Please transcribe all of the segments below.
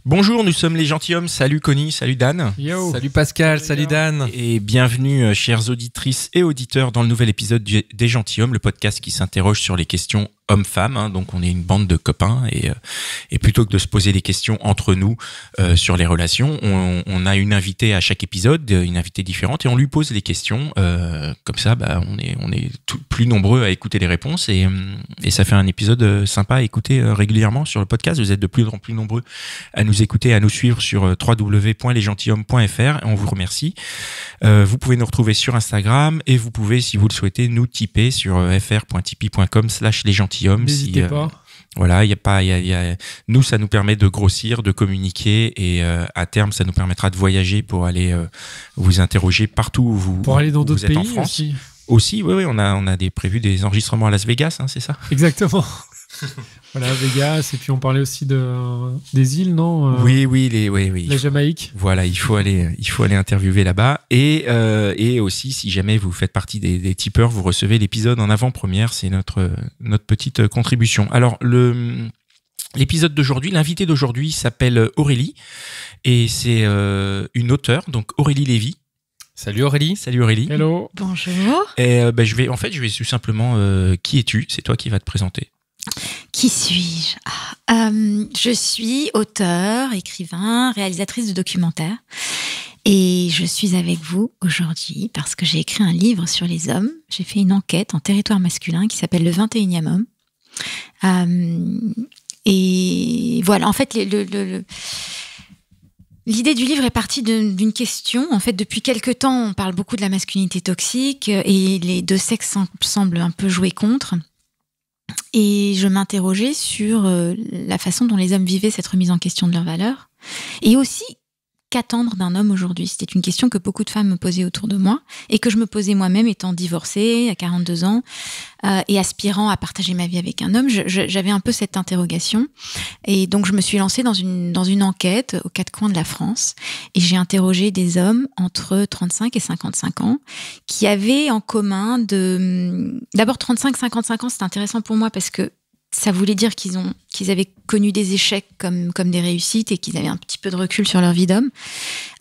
Bonjour, nous sommes les gentilshommes. Salut Connie, salut Dan. Yo. Salut Pascal, salut Dan. Et bienvenue, chères auditrices et auditeurs, dans le nouvel épisode des gentilshommes, le podcast qui s'interroge sur les questions hommes-femmes. Donc on est une bande de copains et plutôt que de se poser des questions entre nous sur les relations, on a une invitée à chaque épisode, une invitée différente, et on lui pose les questions. Comme ça, on est plus nombreux à écouter les réponses et ça fait un épisode sympa à écouter régulièrement sur le podcast. Vous êtes de plus en plus nombreux à nous écouter, à nous suivre sur www.lesgentilhommes.fr. On vous remercie. Vous pouvez nous retrouver sur Instagram et vous pouvez, si vous le souhaitez, nous tiper sur fr.tipeee.com/lesgentilhommes. N'hésitez pas. Voilà, nous, ça nous permet de grossir, de communiquer et à terme, ça nous permettra de voyager pour aller vous interroger partout où vous Pour aller dans d'autres êtes pays en France. aussi. Oui, on a prévu des enregistrements à Las Vegas, hein, c'est ça ? Exactement. Voilà, Vegas, et puis on parlait aussi des îles, non ? Oui. La Jamaïque. Voilà, il faut aller interviewer là-bas et aussi, si jamais vous faites partie des tipeurs, vous recevez l'épisode en avant-première, c'est notre petite contribution. Alors l'épisode d'aujourd'hui, l'invité d'aujourd'hui s'appelle Aurélie et c'est une auteure, donc Aurélie Lévy. Salut Aurélie. Salut Aurélie. Hello. Bonjour. Et je vais tout simplement, qui es-tu ? C'est toi qui vas te présenter. Qui suis-je ? Je suis auteure, écrivain, réalisatrice de documentaires. Et je suis avec vous aujourd'hui parce que j'ai écrit un livre sur les hommes. J'ai fait une enquête en territoire masculin qui s'appelle Le 21e homme. Et voilà, en fait, l'idée du livre est partie d'une question. En fait, depuis quelque temps, on parle beaucoup de la masculinité toxique et les deux sexes semblent un peu jouer contre. Et je m'interrogeais sur la façon dont les hommes vivaient cette remise en question de leurs valeurs. Et aussi, qu'attendre d'un homme aujourd'hui ? C'était une question que beaucoup de femmes me posaient autour de moi et que je me posais moi-même étant divorcée à 42 ans et aspirant à partager ma vie avec un homme. J'avais un peu cette interrogation. Et donc, je me suis lancée dans une enquête aux quatre coins de la France. Et j'ai interrogé des hommes entre 35 et 55 ans qui avaient en commun d'abord 35-55 ans, c'est intéressant pour moi parce que ça voulait dire qu'ils avaient connu des échecs comme des réussites et qu'ils avaient un petit peu de recul sur leur vie d'homme.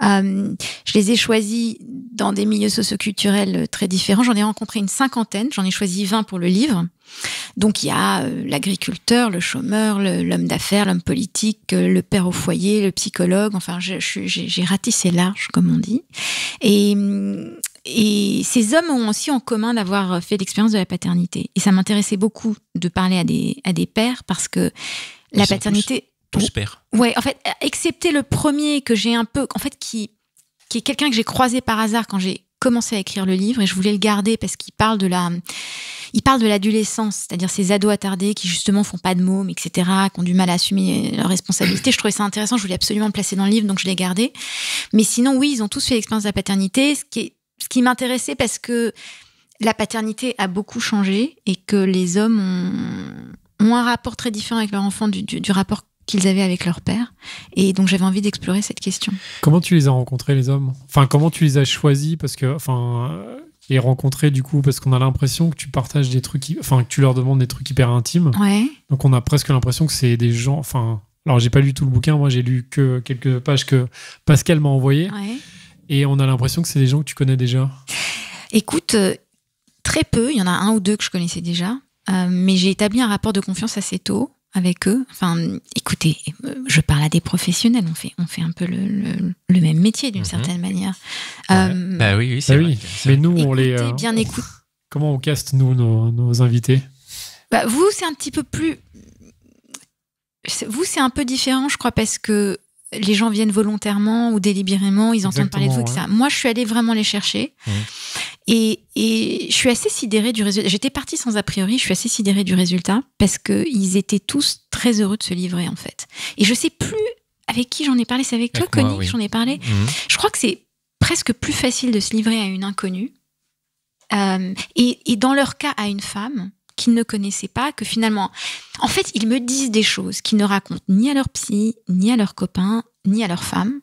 Je les ai choisis dans des milieux socioculturels très différents. J'en ai rencontré une cinquantaine. J'en ai choisi 20 pour le livre. Donc, il y a l'agriculteur, le chômeur, l'homme d'affaires, l'homme politique, le père au foyer, le psychologue. Enfin, j'ai ratissé large, comme on dit. Et ces hommes ont aussi en commun d'avoir fait l'expérience de la paternité. Et ça m'intéressait beaucoup de parler à des pères parce que la paternité... Tous pères. Ouais, en fait, excepté le premier que j'ai un peu... En fait, qui est quelqu'un que j'ai croisé par hasard quand j'ai commencé à écrire le livre et je voulais le garder parce qu'il parle de l'adolescence, c'est-à-dire ces ados attardés qui justement font pas de mômes, etc., qui ont du mal à assumer leurs responsabilités. Je trouvais ça intéressant, je voulais absolument le placer dans le livre, donc je l'ai gardé. Mais sinon, oui, ils ont tous fait l'expérience de la paternité, ce qui m'intéressait parce que la paternité a beaucoup changé et que les hommes ont un rapport très différent avec leur enfant du rapport qu'ils avaient avec leur père. Et donc, j'avais envie d'explorer cette question. Comment tu les as rencontrés, les hommes ? Enfin, comment tu les as choisis ? Parce que, et rencontrés, du coup, parce qu'on a l'impression que tu partages des trucs, que tu leur demandes des trucs hyper intimes. Ouais. Donc, on a presque l'impression que c'est des gens... alors, j'ai pas lu tout le bouquin. Moi, j'ai lu que quelques pages que Pascal m'a envoyées. Ouais. Et on a l'impression que c'est des gens que tu connais déjà. Écoute, très peu. Il y en a un ou deux que je connaissais déjà. Mais j'ai établi un rapport de confiance assez tôt avec eux. Enfin, écoutez, je parle à des professionnels. On fait un peu le même métier d'une certaine manière. Ouais. Oui, c'est vrai. Mais nous, on les... bien écoute. Comment on caste, nous, nos invités ? Vous, c'est un petit peu plus... Vous, c'est un peu différent, je crois, parce que les gens viennent volontairement ou délibérément, ils entendent parler de vous, que ça. Moi, je suis allée vraiment les chercher. Et je suis assez sidérée du résultat. J'étais partie sans a priori, je suis assez sidérée du résultat parce qu'ils étaient tous très heureux de se livrer, en fait. Et je sais plus avec qui j'en ai parlé. C'est avec toi, Connie, que j'en ai parlé. Je crois que c'est presque plus facile de se livrer à une inconnue. Et dans leur cas, à une femme qu'ils ne connaissaient pas, que finalement... En fait, ils me disent des choses qu'ils ne racontent ni à leur psy, ni à leurs copains, ni à leurs femmes.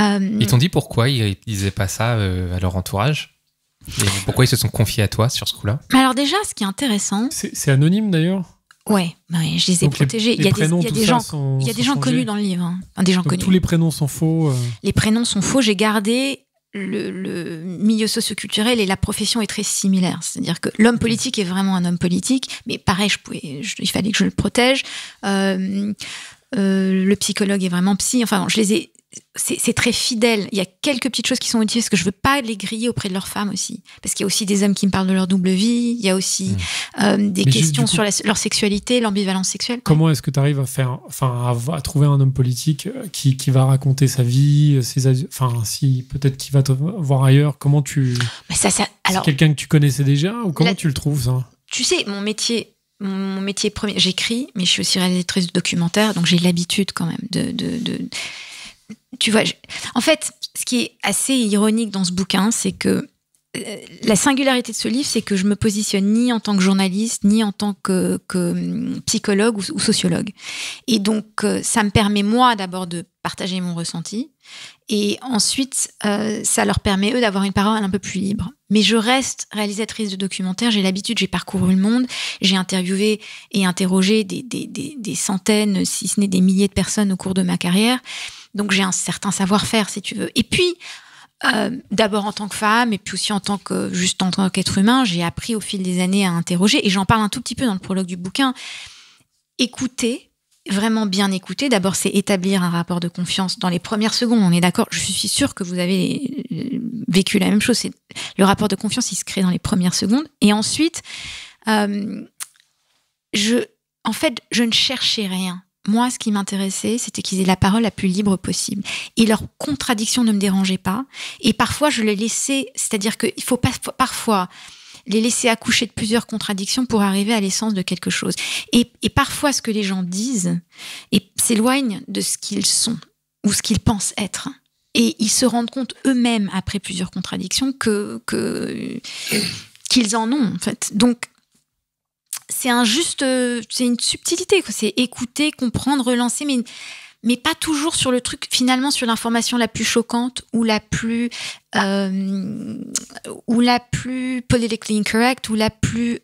Ils t'ont dit pourquoi ils disaient pas ça à leur entourage ? Et pourquoi ils se sont confiés à toi sur ce coup-là ? Alors déjà, ce qui est intéressant... C'est anonyme, d'ailleurs ? Ouais, je les ai protégés. Il y a des gens connus dans le livre. Hein. Des gens connus. Tous les prénoms sont faux. Les prénoms sont faux. J'ai gardé le milieu socio-culturel et la profession est très similaire. C'est-à-dire que l'homme politique est vraiment un homme politique, mais pareil, il fallait que je le protège. Le psychologue est vraiment psy. Enfin, je les ai. C'est très fidèle. Il y a quelques petites choses qui sont utiles parce que je veux pas les griller auprès de leurs femmes aussi. Parce qu'il y a aussi des hommes qui me parlent de leur double vie. Il y a aussi des questions sur leur sexualité, l'ambivalence sexuelle. Comment est-ce que tu arrives à trouver un homme politique qui va raconter sa vie, si peut-être qu'il va te voir ailleurs, comment tu... C'est quelqu'un que tu connaissais déjà ou comment tu le trouves ça? Tu sais, mon métier premier, j'écris, mais je suis aussi réalisatrice de documentaires, donc j'ai l'habitude quand même de tu vois, en fait, ce qui est assez ironique dans ce bouquin, c'est que la singularité de ce livre, c'est que je me positionne ni en tant que journaliste, ni en tant que psychologue ou sociologue. Et donc, ça me permet, moi, d'abord de partager mon ressenti. Et ensuite, ça leur permet, eux, d'avoir une parole un peu plus libre. Mais je reste réalisatrice de documentaires. J'ai l'habitude, j'ai parcouru le monde. J'ai interviewé et interrogé des centaines, si ce n'est des milliers de personnes au cours de ma carrière. Donc, j'ai un certain savoir-faire, si tu veux. Et puis, d'abord en tant que femme, et puis aussi en tant qu'être humain, j'ai appris au fil des années à interroger. Et j'en parle un tout petit peu dans le prologue du bouquin. Écouter, vraiment bien écouter. D'abord, c'est établir un rapport de confiance dans les premières secondes. On est d'accord. Je suis sûre que vous avez vécu la même chose. Le rapport de confiance, il se crée dans les premières secondes. Et ensuite, je ne cherchais rien. Moi, ce qui m'intéressait, c'était qu'ils aient la parole la plus libre possible. Et leurs contradictions ne me dérangeaient pas. Et parfois, je les laissais... C'est-à-dire qu'il faut pas, parfois les laisser accoucher de plusieurs contradictions pour arriver à l'essence de quelque chose. Et parfois, ce que les gens disent s'éloigne de ce qu'ils sont ou ce qu'ils pensent être. Et ils se rendent compte eux-mêmes, après plusieurs contradictions, qu'ils en ont, en fait. Donc, c'est une subtilité, quoi. C'est écouter, comprendre, relancer, mais pas toujours sur le truc, finalement, sur l'information la plus choquante ou la plus politically incorrect ou la plus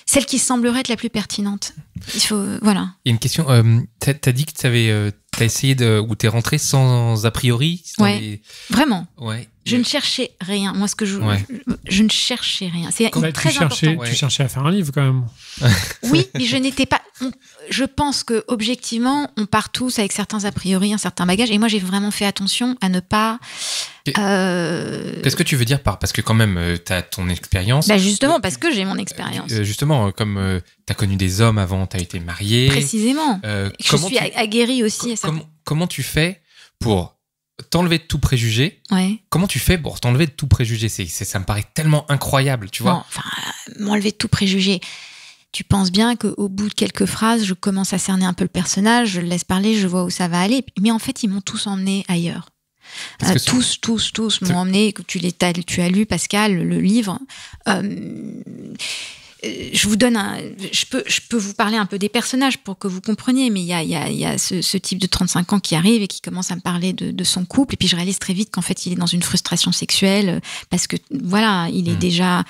celle qui semblerait être la plus pertinente. Voilà. Il y a une question. T'as dit que t'as essayé ou t'es rentré sans a priori. Vraiment. Ouais. Je ne cherchais rien. Moi, je ne cherchais rien. C'est très important. Tu cherchais à faire un livre, quand même. Oui, mais je n'étais pas... Je pense que objectivement, on part tous avec certains a priori, un certain bagage. Et moi, j'ai vraiment fait attention à ne pas... Qu'est-ce que tu veux dire parce que quand même, t'as ton expérience. Justement, parce que j'ai mon expérience. Justement, comme t'as connu des hommes avant, t'as été mariée. Précisément. Je suis aguerrie aussi à ça. Comment tu fais pour t'enlever de tout préjugé? Comment tu fais pour t'enlever de tout préjugé? Ça me paraît tellement incroyable, tu vois. M'enlever de tout préjugé. Tu penses bien qu'au bout de quelques phrases, je commence à cerner un peu le personnage, je le laisse parler, je vois où ça va aller. Mais en fait, ils m'ont tous emmené ailleurs. Tous m'ont emmené. Tu as lu, Pascal, le livre. Je vous donne je peux vous parler un peu des personnages pour que vous compreniez, mais il y a ce type de 35 ans qui arrive et qui commence à me parler de son couple, et puis je réalise très vite qu'en fait il est dans une frustration sexuelle parce que voilà, il est déjà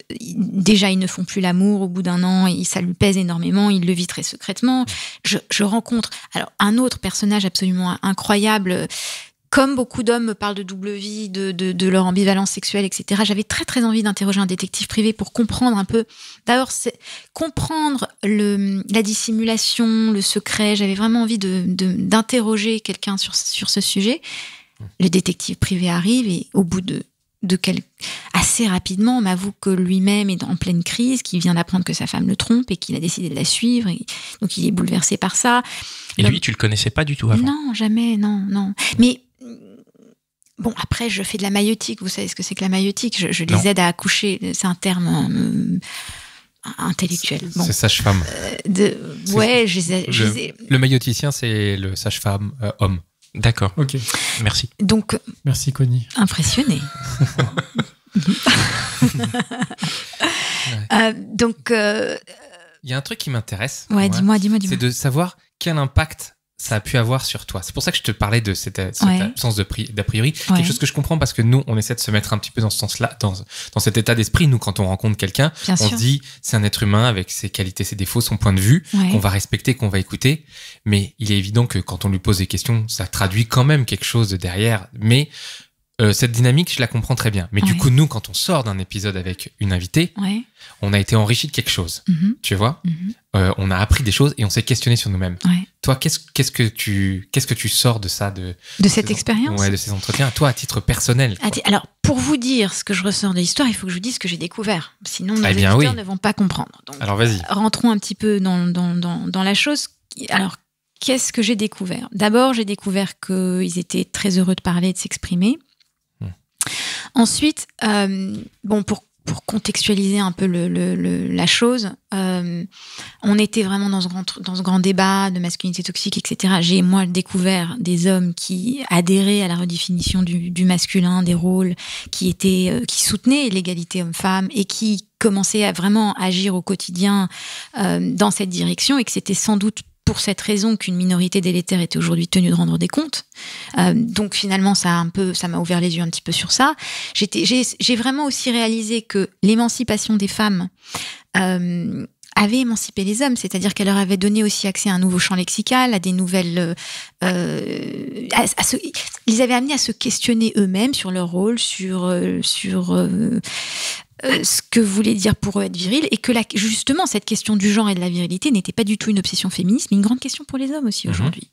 ils ne font plus l'amour au bout d'un an et ça lui pèse énormément, il le vit très secrètement. Je rencontre un autre personnage absolument incroyable. Comme beaucoup d'hommes me parlent de double vie, de leur ambivalence sexuelle, etc., j'avais très très envie d'interroger un détective privé pour comprendre un peu. D'abord, comprendre la dissimulation, le secret. J'avais vraiment envie d'interroger quelqu'un sur ce sujet. Le détective privé arrive et au bout assez rapidement, on m'avoue que lui-même est en pleine crise, qu'il vient d'apprendre que sa femme le trompe et qu'il a décidé de la suivre. Donc il est bouleversé par ça. Et lui, tu le connaissais pas du tout avant? Non, jamais, non. Mais bon, après, je fais de la maïeutique. Vous savez ce que c'est que la maïeutique? Je les aide à accoucher. C'est un terme intellectuel. Bon. C'est sage-femme. Le maïeuticien, c'est le sage-femme homme. D'accord. Ok. Merci. Donc. Merci, Connie. Impressionné. Donc. Il y a un truc qui m'intéresse. Ouais, dis-moi. C'est de savoir quel impact ça a pu avoir sur toi. C'est pour ça que je te parlais de cette absence d'a priori. Quelque chose que je comprends parce que nous, on essaie de se mettre un petit peu dans ce sens-là, dans cet état d'esprit. Nous, quand on rencontre quelqu'un, on se dit, c'est un être humain avec ses qualités, ses défauts, son point de vue, qu'on va respecter, qu'on va écouter. Mais il est évident que quand on lui pose des questions, ça traduit quand même quelque chose de derrière. Mais cette dynamique, je la comprends très bien. Mais du coup, nous, quand on sort d'un épisode avec une invitée, on a été enrichi de quelque chose. Tu vois, on a appris des choses et on s'est questionné sur nous-mêmes. Toi, qu'est-ce que tu sors de ça, de cette expérience, de ces entretiens, toi, à titre personnel? Alors, pour vous dire ce que je ressors de l'histoire, il faut que je vous dise ce que j'ai découvert. Sinon, nos auditeurs ne vont pas comprendre. Donc, alors, vas-y. Rentrons un petit peu dans la chose. Alors, qu'est-ce que j'ai découvert? D'abord, j'ai découvert qu'ils étaient très heureux de parler, de s'exprimer. Ensuite, pour contextualiser un peu la chose, on était vraiment dans ce grand débat de masculinité toxique, etc. J'ai, moi, découvert des hommes qui adhéraient à la redéfinition du masculin, des rôles, qui soutenaient l'égalité homme-femme et qui commençaient à vraiment agir au quotidien dans cette direction, et que c'était sans doute pour cette raison qu'une minorité délétère était aujourd'hui tenue de rendre des comptes. Donc finalement, ça m'a ouvert les yeux un petit peu sur ça. J'ai vraiment aussi réalisé que l'émancipation des femmes avait émancipé les hommes, c'est-à-dire qu'elle leur avait donné aussi accès à un nouveau champ lexical, à des nouvelles... ils avaient amené à se questionner eux-mêmes sur leur rôle, sur ce que voulait dire pour eux être viril, et que justement cette question du genre et de la virilité n'était pas du tout une obsession féministe, mais une grande question pour les hommes aussi aujourd'hui.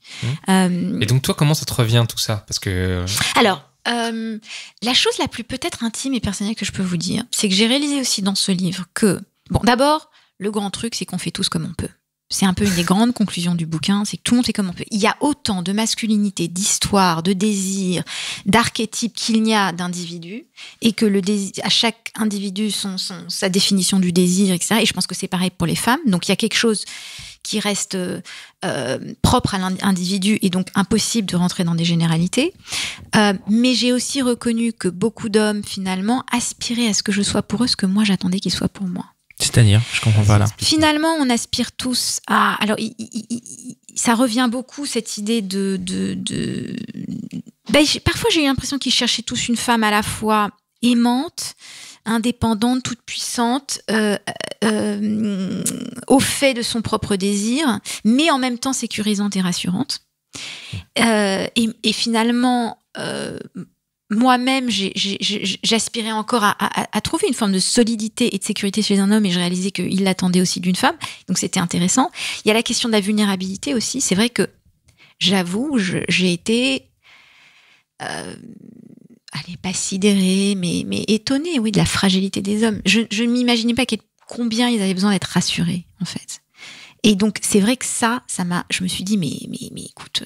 Et donc toi, comment ça te revient tout ça? Parce que... Alors, la chose la plus peut-être intime et personnelle que je peux vous dire, c'est que j'ai réalisé aussi dans ce livre que, bon, d'abord, le grand truc, c'est qu'on fait tous comme on peut. C'est un peu une des grandes conclusions du bouquin, c'est que tout le monde fait comme on peut. Il y a autant de masculinité, d'histoire, de désir, d'archétypes qu'il n'y a d'individus, et que le désir, à chaque individu sa définition du désir, etc. Et je pense que c'est pareil pour les femmes. Donc il y a quelque chose qui reste propre à l'individu et donc impossible de rentrer dans des généralités. Mais j'ai aussi reconnu que beaucoup d'hommes, finalement, aspiraient à ce que je sois pour eux ce que moi j'attendais qu'ils soient pour moi. C'est-à-dire, je comprends pas là. Finalement, on aspire tous à... Alors, ça revient beaucoup, cette idée parfois, j'ai eu l'impression qu'ils cherchaient tous une femme à la fois aimante, indépendante, toute puissante, au fait de son propre désir, mais en même temps sécurisante et rassurante. Et finalement... moi-même, j'aspirais encore à trouver une forme de solidité et de sécurité chez un homme, et je réalisais qu'il l'attendait aussi d'une femme. Donc, c'était intéressant. Il y a la question de la vulnérabilité aussi. C'est vrai que, j'avoue, j'ai été, pas sidérée, mais étonnée, oui, de la fragilité des hommes. Je ne m'imaginais pas combien ils avaient besoin d'être rassurés, en fait. Et donc, c'est vrai que je me suis dit, mais écoute...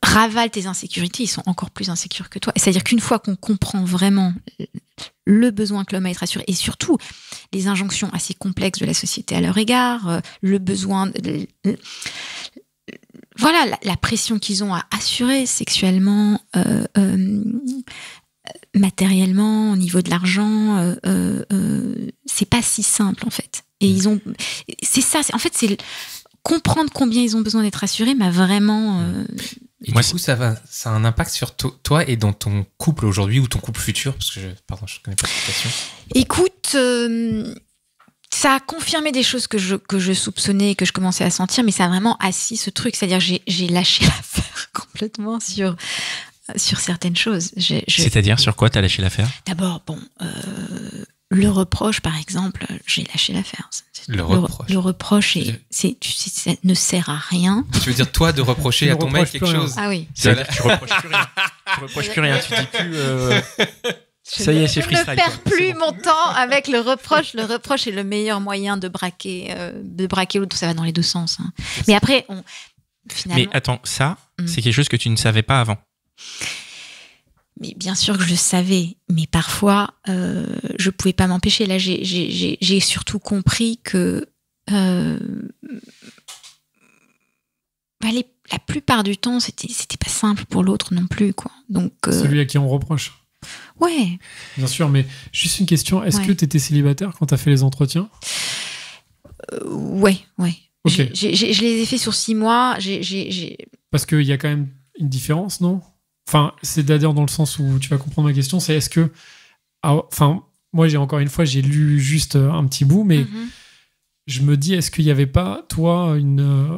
ravale tes insécurités, ils sont encore plus insécures que toi. C'est-à-dire qu'une fois qu'on comprend vraiment le besoin que l'homme a d'être rassuré, et surtout les injonctions assez complexes de la société à leur égard, le besoin... voilà, la pression qu'ils ont à assurer sexuellement, matériellement, au niveau de l'argent, c'est pas si simple, en fait. Et ils ont... C'est ça, en fait, c'est... Comprendre combien ils ont besoin d'être rassurés m'a vraiment... Et du coup, ça a un impact sur toi et dans ton couple aujourd'hui ou ton couple futur, parce que je connais pas cette question. Écoute, ça a confirmé des choses que je soupçonnais et que je commençais à sentir, mais ça a vraiment assis ce truc. C'est-à-dire j'ai lâché l'affaire complètement sur certaines choses. C'est-à-dire, sur quoi t'as lâché l'affaire? D'abord, le reproche, par exemple, j'ai lâché l'affaire. Le reproche, ça ne sert à rien. Tu veux dire, toi, de reprocher à ton mec quelque chose? Ah oui. C'est-à-dire que tu reproches plus rien. Tu reproches plus rien. Tu dis plus... Ça y est, c'est freestyle. Je ne perds plus mon temps avec le reproche. Le reproche est le meilleur moyen de braquer l'autre. Ça va dans les deux sens. Hein. Mais après, finalement... Mais attends, ça, c'est quelque chose que tu ne savais pas avant. Mais bien sûr que je le savais, mais parfois, je pouvais pas m'empêcher. Là, j'ai surtout compris que la plupart du temps, c'était pas simple pour l'autre non plus, quoi. Donc, celui à qui on reproche. Ouais. Bien sûr, mais juste une question. Est-ce que tu étais célibataire quand tu as fait les entretiens? Ouais. Okay. Je les ai fait sur 6 mois. Parce qu'il y a quand même une différence, non? Enfin, c'est-à-dire dans le sens où tu vas comprendre ma question, c'est est-ce que... Enfin, moi, j'ai lu juste un petit bout, mais je me dis, est-ce qu'il n'y avait pas, toi,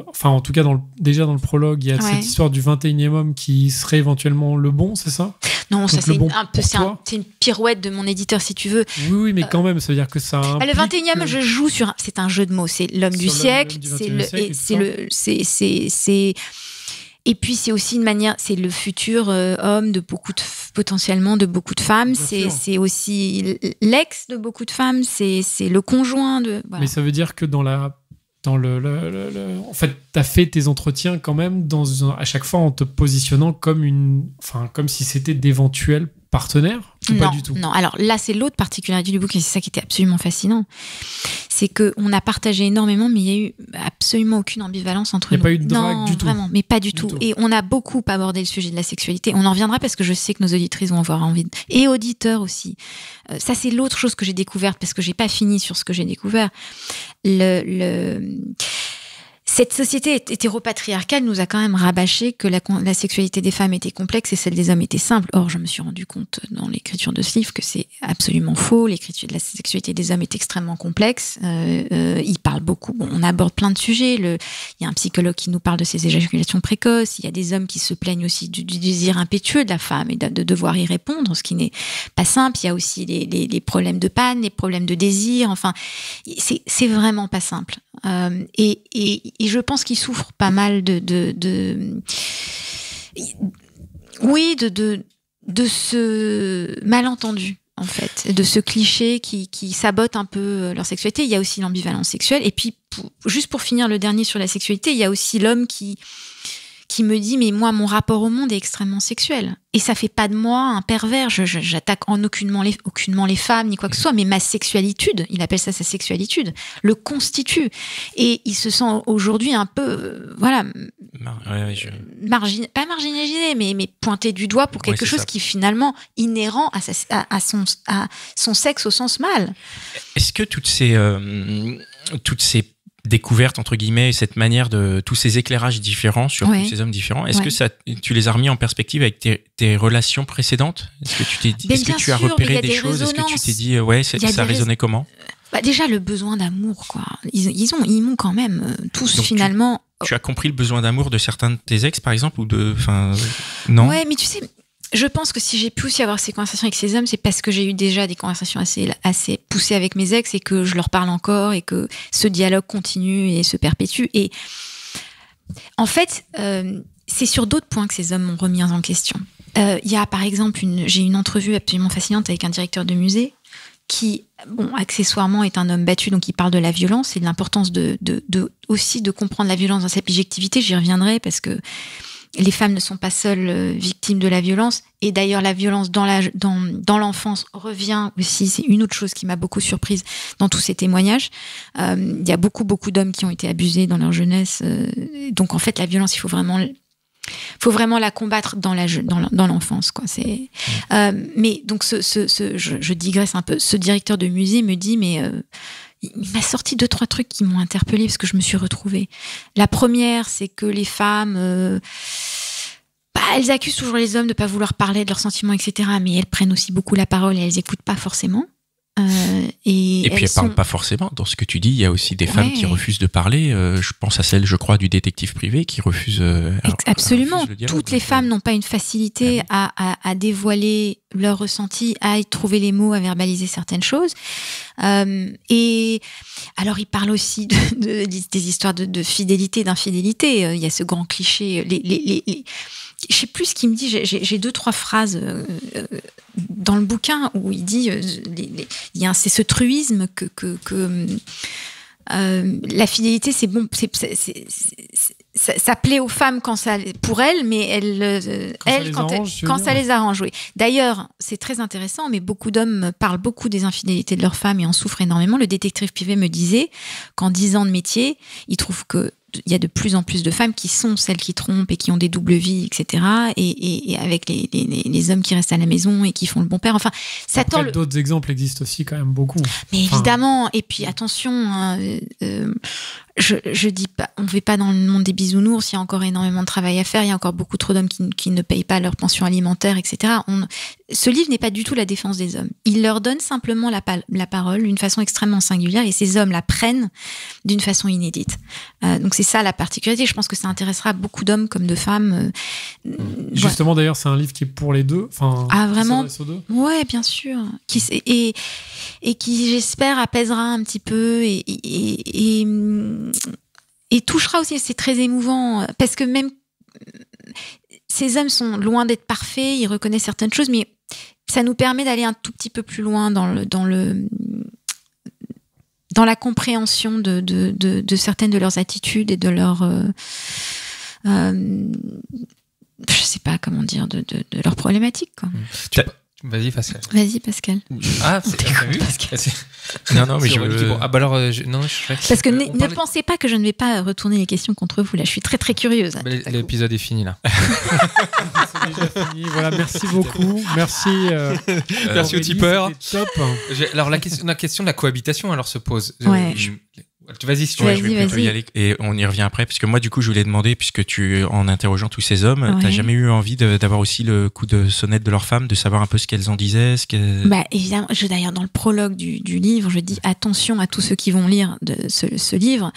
enfin, en tout cas, déjà dans le prologue, il y a cette histoire du 21e homme qui serait éventuellement le bon, c'est ça? Non, donc ça c'est une pirouette de mon éditeur, si tu veux. Oui, mais quand même, ça veut dire que ça. Le 21e, je joue sur. C'est un jeu de mots. C'est l'homme du siècle. Et puis c'est aussi une manière. C'est le futur homme de potentiellement de beaucoup de femmes. C'est aussi l'ex de beaucoup de femmes. C'est le conjoint de. Voilà. Mais ça veut dire que en fait, t'as fait tes entretiens quand même à chaque fois en te positionnant comme si c'était d'éventuels partenaires ou pas du tout? Non, alors là, c'est l'autre particularité du bouquin, c'est ça qui était absolument fascinant. C'est qu'on a partagé énormément, mais il n'y a eu absolument aucune ambivalence entre nous. Il n'y a pas eu de drague du tout? Non, vraiment, mais pas du tout. Et on a beaucoup abordé le sujet de la sexualité. On en reviendra parce que je sais que nos auditrices vont avoir envie. Et auditeurs aussi. Ça, c'est l'autre chose que j'ai découverte, parce que je n'ai pas fini sur ce que j'ai découvert. Cette société hétéropatriarcale nous a quand même rabâché que la sexualité des femmes était complexe et celle des hommes était simple. Or, je me suis rendu compte dans l'écriture de ce livre que c'est absolument faux. L'écriture de la sexualité des hommes est extrêmement complexe. Il parle beaucoup. Bon, on aborde plein de sujets. Il y a un psychologue qui nous parle de ses éjaculations précoces. Il y a des hommes qui se plaignent aussi du désir impétueux de la femme et de devoir y répondre, ce qui n'est pas simple. Il y a aussi les problèmes de panne, les problèmes de désir. Enfin, c'est vraiment pas simple. Et je pense qu'il souffre pas mal de ce malentendu, en fait, de ce cliché qui sabote un peu leur sexualité. Il y a aussi l'ambivalence sexuelle. Et puis, juste pour finir le dernier sur la sexualité, il y a aussi l'homme qui me dit, mais moi, mon rapport au monde est extrêmement sexuel. Et ça fait pas de moi un pervers. J'attaque aucunement les femmes, ni quoi que ce soit, mais ma sexualitude, il appelle ça sa sexualitude, le constitue. Et il se sent aujourd'hui un peu, pas marginalisé, mais pointé du doigt pour quelque chose qui est finalement inhérent à son sexe au sens mâle. Est-ce que toutes ces découverte entre guillemets, cette manière de tous ces éclairages différents sur tous ces hommes différents, est-ce que tu les as remis en perspective avec tes relations précédentes? Est-ce que tu as repéré des choses? Est-ce que tu t'es dit ça résonnait comment? Déjà le besoin d'amour, quoi. Ils m'ont quand même tous. Donc finalement. Tu as compris le besoin d'amour de certains de tes ex, par exemple, non? Ouais, mais tu sais. Je pense que si j'ai pu aussi avoir ces conversations avec ces hommes, c'est parce que j'ai eu déjà des conversations assez poussées avec mes ex et que je leur parle encore et que ce dialogue continue et se perpétue. Et en fait, c'est sur d'autres points que ces hommes m'ont remis en question. Il y a par exemple, j'ai une entrevue absolument fascinante avec un directeur de musée qui, accessoirement est un homme battu, donc il parle de la violence et de l'importance aussi de comprendre la violence dans sa subjectivité. J'y reviendrai parce que les femmes ne sont pas seules victimes de la violence. Et d'ailleurs, la violence dans l'enfance revient aussi. C'est une autre chose qui m'a beaucoup surprise dans tous ces témoignages. Il y a beaucoup, beaucoup d'hommes qui ont été abusés dans leur jeunesse. Donc, en fait, la violence, il faut vraiment la combattre dans l'enfance, quoi. Mais donc, je digresse un peu. Ce directeur de musée me dit, mais... il m'a sorti 2-3 trucs qui m'ont interpellée parce que je me suis retrouvée. La première, c'est que les femmes, elles accusent toujours les hommes de pas vouloir parler de leurs sentiments, etc. Mais elles prennent aussi beaucoup la parole et elles écoutent pas forcément. Et puis elles parlent pas forcément. Dans ce que tu dis, il y a aussi des femmes qui refusent de parler. Je pense à celle, je crois, du détective privé qui refuse. Absolument. Toutes les femmes n'ont pas une facilité à dévoiler leurs ressentis, à y trouver les mots, à verbaliser certaines choses. Et alors, il parle aussi des histoires de fidélité, d'infidélité. Il y a ce grand cliché. Je sais plus ce qu'il me dit. J'ai 2-3 phrases dans le bouquin où il dit c'est ce truisme que la fidélité, c'est bon, ça plaît aux femmes pour elles, mais quand ça les arrange, oui. D'ailleurs, c'est très intéressant, mais beaucoup d'hommes parlent beaucoup des infidélités de leurs femmes et en souffrent énormément. Le détective privé me disait qu'en 10 ans de métier, il trouve que il y a de plus en plus de femmes qui sont celles qui trompent et qui ont des doubles vies, etc. Et avec les hommes qui restent à la maison et qui font le bon père. Enfin, ça Après, d'autres exemples existent aussi quand même beaucoup. Mais évidemment. Et puis attention, je dis pas, on ne vit pas dans le monde des bisounours, il y a encore énormément de travail à faire, il y a encore beaucoup trop d'hommes qui ne payent pas leur pension alimentaire, etc. Ce livre n'est pas du tout la défense des hommes. Il leur donne simplement la parole d'une façon extrêmement singulière et ces hommes la prennent d'une façon inédite. Donc c'est ça la particularité. Je pense que ça intéressera beaucoup d'hommes comme de femmes. Justement, d'ailleurs, c'est un livre qui est pour les deux. Vraiment. Ouais, bien sûr. Et qui, j'espère, apaisera un petit peu et touchera aussi. C'est très émouvant parce que même ces hommes sont loin d'être parfaits, ils reconnaissent certaines choses, mais ça nous permet d'aller un tout petit peu plus loin dans la compréhension de certaines de leurs attitudes et de leurs je sais pas comment dire, de leurs problématiques, quoi. Vas-y, Pascal. Vas-y, Pascal. Ah, t'as vu, Pascal? Non, mais Parce que ne pensez pas que je ne vais pas retourner les questions contre vous. Là, je suis très très curieuse. L'épisode est fini là. C'est déjà fini. Voilà, merci beaucoup. Merci. Merci aux tipeurs. Top. Alors la question de la cohabitation alors se pose. Ouais. Vas-y, si tu veux. Je vais y aller et on y revient après, parce que moi, du coup, je voulais demander, puisque en interrogeant tous ces hommes, t'as jamais eu envie d'avoir aussi le coup de sonnette de leurs femmes, de savoir un peu ce qu'elles en disaient, évidemment, d'ailleurs, dans le prologue du livre, je dis attention à tous ceux qui vont lire ce livre.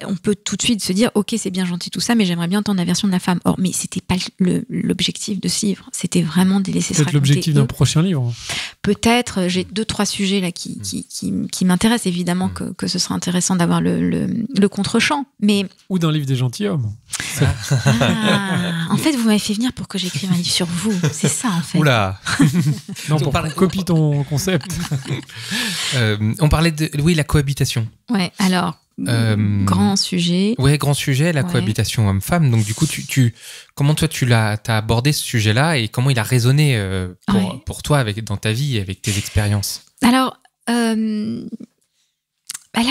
On peut tout de suite se dire ok, c'est bien gentil tout ça, mais j'aimerais bien entendre la version de la femme. Or, mais c'était pas l'objectif de ce livre, c'était vraiment de laisser se raconter. Peut-être l'objectif d'un prochain livre. Peut-être, j'ai 2-3 sujets là qui m'intéressent, évidemment que ce serait intéressant d'avoir le contre-champ, mais ou d'un livre des gentilshommes. En fait, vous m'avez fait venir pour que j'écrive un livre sur vous, c'est ça en fait. Oula. Non, pour qu'on copie ton concept. On parlait de la cohabitation. Ouais, alors. Grand sujet. Ouais, grand sujet, la cohabitation homme-femme. Donc du coup, comment toi tu t'as abordé ce sujet-là et comment il a résonné pour toi dans ta vie et avec tes expériences? Alors, la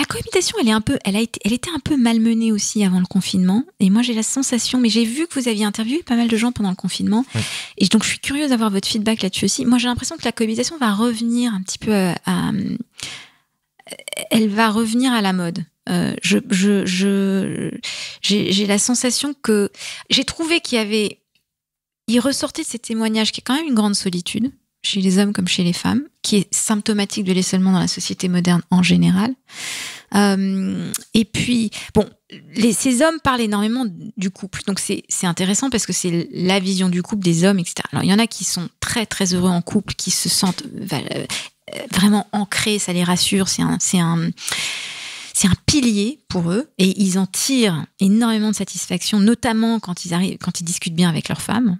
cohabitation, elle était un peu malmenée aussi avant le confinement. Et moi, j'ai la sensation, mais j'ai vu que vous aviez interviewé pas mal de gens pendant le confinement. Oui. Et donc, je suis curieuse d'avoir votre feedback là-dessus aussi. Moi, j'ai l'impression que la cohabitation va revenir un petit peu elle va revenir à la mode. J'ai la sensation que j'ai trouvé il ressortait de ces témoignages qui est quand même une grande solitude chez les hommes comme chez les femmes, qui est symptomatique de l'isolement dans la société moderne en général. Et puis, bon, ces hommes parlent énormément du couple, donc c'est intéressant parce que c'est la vision du couple des hommes, etc. Alors, il y en a qui sont très très heureux en couple, qui se sentent vraiment ancrés, ça les rassure, c'est un pilier pour eux et ils en tirent énormément de satisfaction, notamment quand ils discutent bien avec leur femme.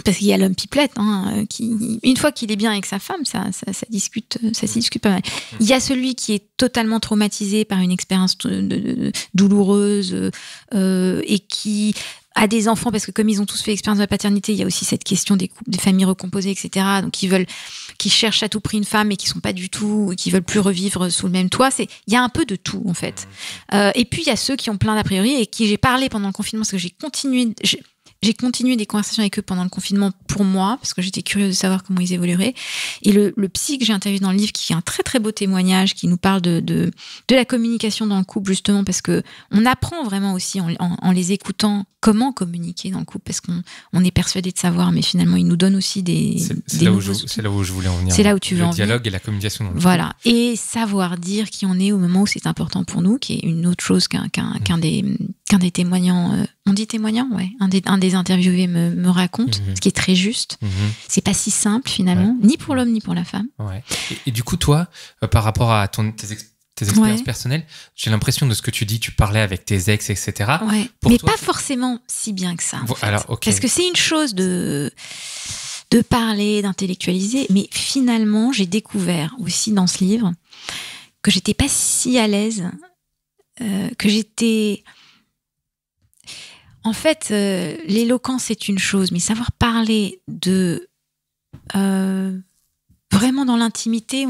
Parce qu'il y a l'homme pipelette, qui, une fois qu'il est bien avec sa femme, ça s'y discute pas mal. Il y a celui qui est totalement traumatisé par une expérience douloureuse et qui a des enfants, parce que comme ils ont tous fait l'expérience de la paternité, il y a aussi cette question des couples, des familles recomposées, etc. Donc qui cherchent à tout prix une femme et qui sont pas du tout, qui veulent plus revivre sous le même toit. Il y a un peu de tout en fait. Et puis il y a ceux qui ont plein d'a priori et qui j'ai parlé pendant le confinement parce que j'ai continué des conversations avec eux pendant le confinement pour moi, parce que j'étais curieuse de savoir comment ils évolueraient. Et le psy que j'ai interviewé dans le livre, qui est un très très beau témoignage, qui nous parle de la communication dans le couple, justement, parce que on apprend vraiment aussi en les écoutant comment communiquer dans le couple, parce qu'on est persuadé de savoir, mais finalement, il nous donne aussi c'est là où je voulais en venir. C'est là où tu veux en venir. Le dialogue et la communication dans le couple. Voilà. Et savoir dire qui on est au moment où c'est important pour nous, qui est une autre chose qu'un des témoignants. On dit témoignant, ouais. Un des interviewés me raconte, ce qui est très juste. C'est pas si simple finalement, ni pour l'homme ni pour la femme. Ouais. Et du coup, toi, par rapport à tes expériences personnelles, j'ai l'impression de ce que tu dis, tu parlais avec tes ex, etc. Ouais. Mais toi, pas forcément si bien que ça. En fait. Alors, okay. Parce que c'est une chose de parler, d'intellectualiser, mais finalement, j'ai découvert aussi dans ce livre que j'étais pas si à l'aise, que j'étais... En fait, l'éloquence, c'est une chose, mais savoir parler de... vraiment dans l'intimité,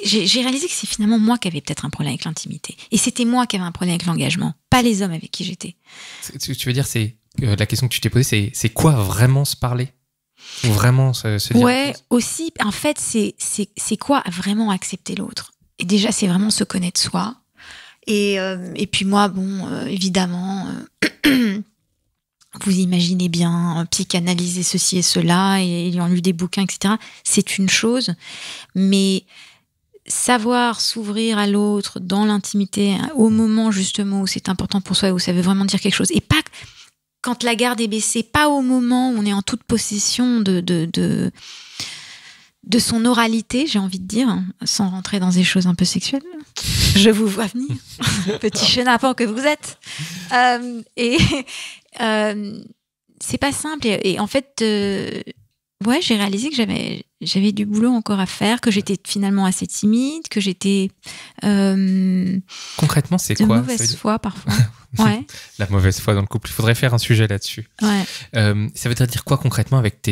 j'ai réalisé que c'est finalement moi qui avais peut-être un problème avec l'intimité. Et c'était moi qui avais un problème avec l'engagement, pas les hommes avec qui j'étais. Tu veux dire, la question que tu t'es posée, c'est quoi vraiment se parler ? Ou vraiment se dire... Ouais, aussi, en fait, c'est quoi vraiment accepter l'autre ? Et déjà, c'est vraiment se connaître soi. Et puis moi, évidemment, vous imaginez bien psychanalyser ceci et cela, et ayant lu des bouquins, etc. C'est une chose, mais savoir s'ouvrir à l'autre dans l'intimité au moment justement où c'est important pour soi, où ça veut vraiment dire quelque chose, et pas quand la garde est baissée, pas au moment où on est en toute possession de son oralité, j'ai envie de dire, sans rentrer dans des choses un peu sexuelles. Je vous vois venir, petit chenapan que vous êtes. C'est pas simple. Et en fait, j'ai réalisé que j'avais du boulot encore à faire, que j'étais finalement assez timide, que j'étais... Concrètement, c'est de quoi? Mauvaise foi, parfois. Ouais. La mauvaise foi dans le couple. Il faudrait faire un sujet là-dessus. Ouais. Ça veut dire quoi concrètement avec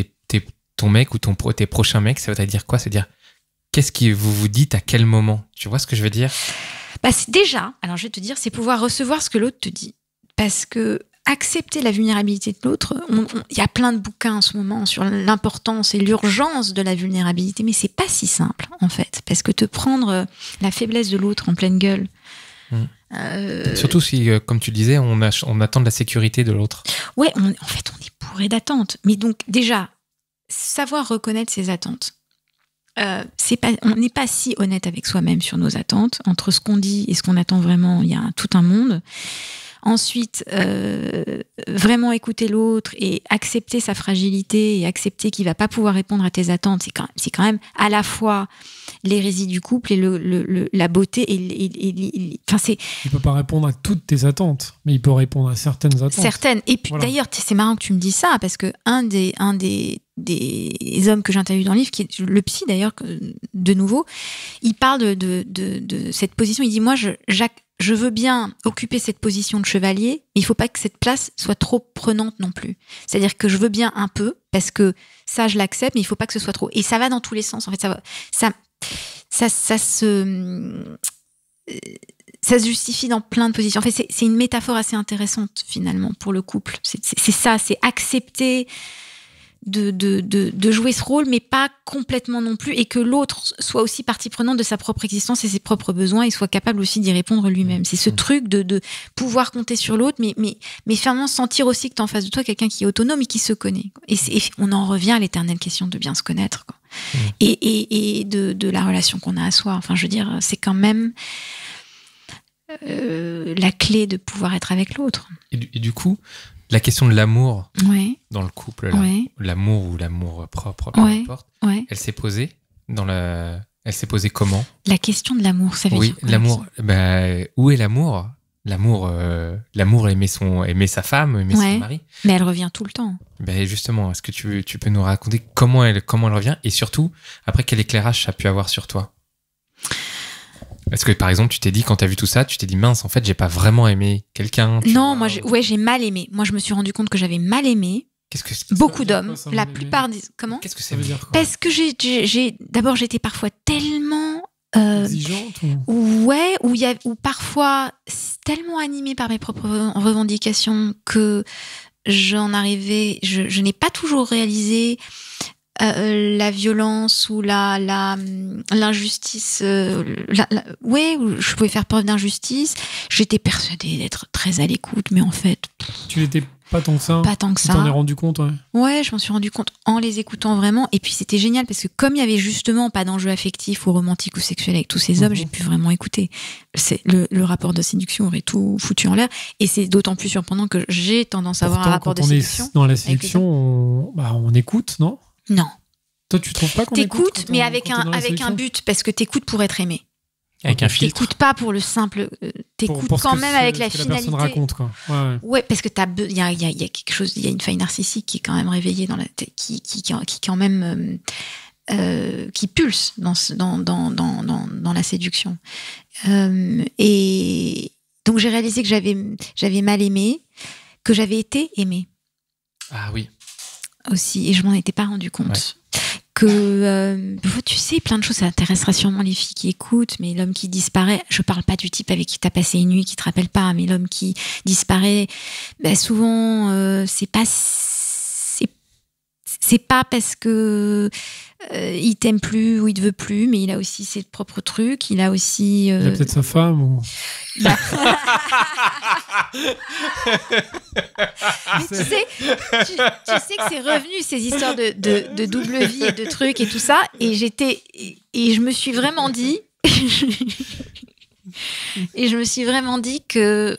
ton mec ou tes prochains mecs? Ça veut dire quoi? C'est-à-dire, qu'est-ce que vous dites à quel moment? Tu vois ce que je veux dire? C'est déjà, alors je vais te dire, c'est pouvoir recevoir ce que l'autre te dit. Parce que accepter la vulnérabilité de l'autre, il y a plein de bouquins en ce moment sur l'importance et l'urgence de la vulnérabilité, mais c'est pas si simple en fait, parce que te prendre la faiblesse de l'autre en pleine gueule. Surtout si, comme tu le disais, on attend de la sécurité de l'autre. Ouais, en fait, on est bourré d'attentes. Mais donc déjà, savoir reconnaître ses attentes. On n'est pas si honnête avec soi-même sur nos attentes. Entre ce qu'on dit et ce qu'on attend vraiment, il y a tout un monde. Ensuite, vraiment écouter l'autre et accepter sa fragilité et accepter qu'il va pas pouvoir répondre à tes attentes, c'est quand même à la fois l'hérésie du couple et la beauté et il peut pas répondre à toutes tes attentes, mais il peut répondre à certaines attentes. Certaines. Et puis d'ailleurs, c'est marrant que tu me dis ça, parce que un des hommes que j'interviewe dans le livre, qui est le psy d'ailleurs, de nouveau, il parle de cette position. Il dit, moi, je veux bien occuper cette position de chevalier, mais il faut pas que cette place soit trop prenante non plus. C'est-à-dire que je veux bien un peu, parce que ça, je l'accepte, mais il faut pas que ce soit trop. Et ça va dans tous les sens. En fait, ça se justifie dans plein de positions. En fait, c'est une métaphore assez intéressante, finalement, pour le couple. C'est ça, c'est accepter de jouer ce rôle, mais pas complètement non plus, et que l'autre soit aussi partie prenante de sa propre existence et ses propres besoins, et soit capable aussi d'y répondre lui-même. C'est ce truc de pouvoir compter sur l'autre, mais finalement sentir aussi que t'as en face de toi quelqu'un qui est autonome et qui se connaît. Et on en revient à l'éternelle question de bien se connaître, quoi. Et de la relation qu'on a à soi. Enfin, je veux dire, c'est quand même la clé de pouvoir être avec l'autre. Et du coup, la question de l'amour dans le couple, là, l'amour ou l'amour propre, peu importe, elle s'est posée elle s'est posée comment? La question de l'amour, ça veut dire quoi? L'amour. Où est l'amour? L'amour, aimer sa femme, aimer son mari. Mais elle revient tout le temps. Justement, est-ce que tu peux nous raconter comment elle revient, et surtout, après, quel éclairage ça a pu avoir sur toi? Est-ce que, par exemple, tu t'es dit, quand t'as vu tout ça, tu t'es dit, mince, en fait, j'ai pas vraiment aimé quelqu'un? Non, moi, j'ai mal aimé. Moi, je me suis rendu compte que j'avais mal aimé. Beaucoup d'hommes. La plupart des... Comment? Qu'est-ce que ça veut dire, quoi? Parce que d'abord, j'étais parfois tellement... exigeante ou parfois tellement animée par mes propres revendications que je n'ai pas toujours réalisé la violence ou l'injustice, où je pouvais faire preuve d'injustice. J'étais persuadée d'être très à l'écoute, mais en fait... Tu n'étais pas tant que ça? Pas tant que ça. Tu t'en es rendu compte, Ouais, je m'en suis rendu compte en les écoutant vraiment. Et puis c'était génial parce que comme il y avait justement pas d'enjeu affectif ou romantique ou sexuel avec tous ces hommes, j'ai pu vraiment écouter. Le rapport de séduction aurait tout foutu en l'air. Et c'est d'autant plus surprenant que j'ai tendance à avoir un rapport de séduction. Dans la séduction, on écoute, non? Non. Toi, tu trouves pas qu'on t'écoutes, mais avec un but, parce que t'écoutes pour être aimé. Avec un filtre. T'écoutes pas pour le simple. T'écoutes quand même avec la finalité. La personne raconte, quoi. Ouais, parce que il y a quelque chose, il y a une faille narcissique qui est quand même réveillée dans la tête, qui quand même qui pulse dans la séduction. Et donc j'ai réalisé que j'avais mal aimé, que j'avais été aimée. Ah oui. Aussi, et je m'en étais pas rendu compte. Que tu sais, plein de choses, ça intéressera sûrement les filles qui écoutent, mais l'homme qui disparaît, je parle pas du type avec qui t'as passé une nuit qui te rappelle pas, mais l'homme qui disparaît, souvent c'est pas parce que il t'aime plus ou il te veut plus, mais il a aussi ses propres trucs. Il a aussi. Il a peut-être sa femme ou. Mais tu sais que c'est revenu ces histoires de double vie et de trucs et tout ça. Et je me suis vraiment dit. que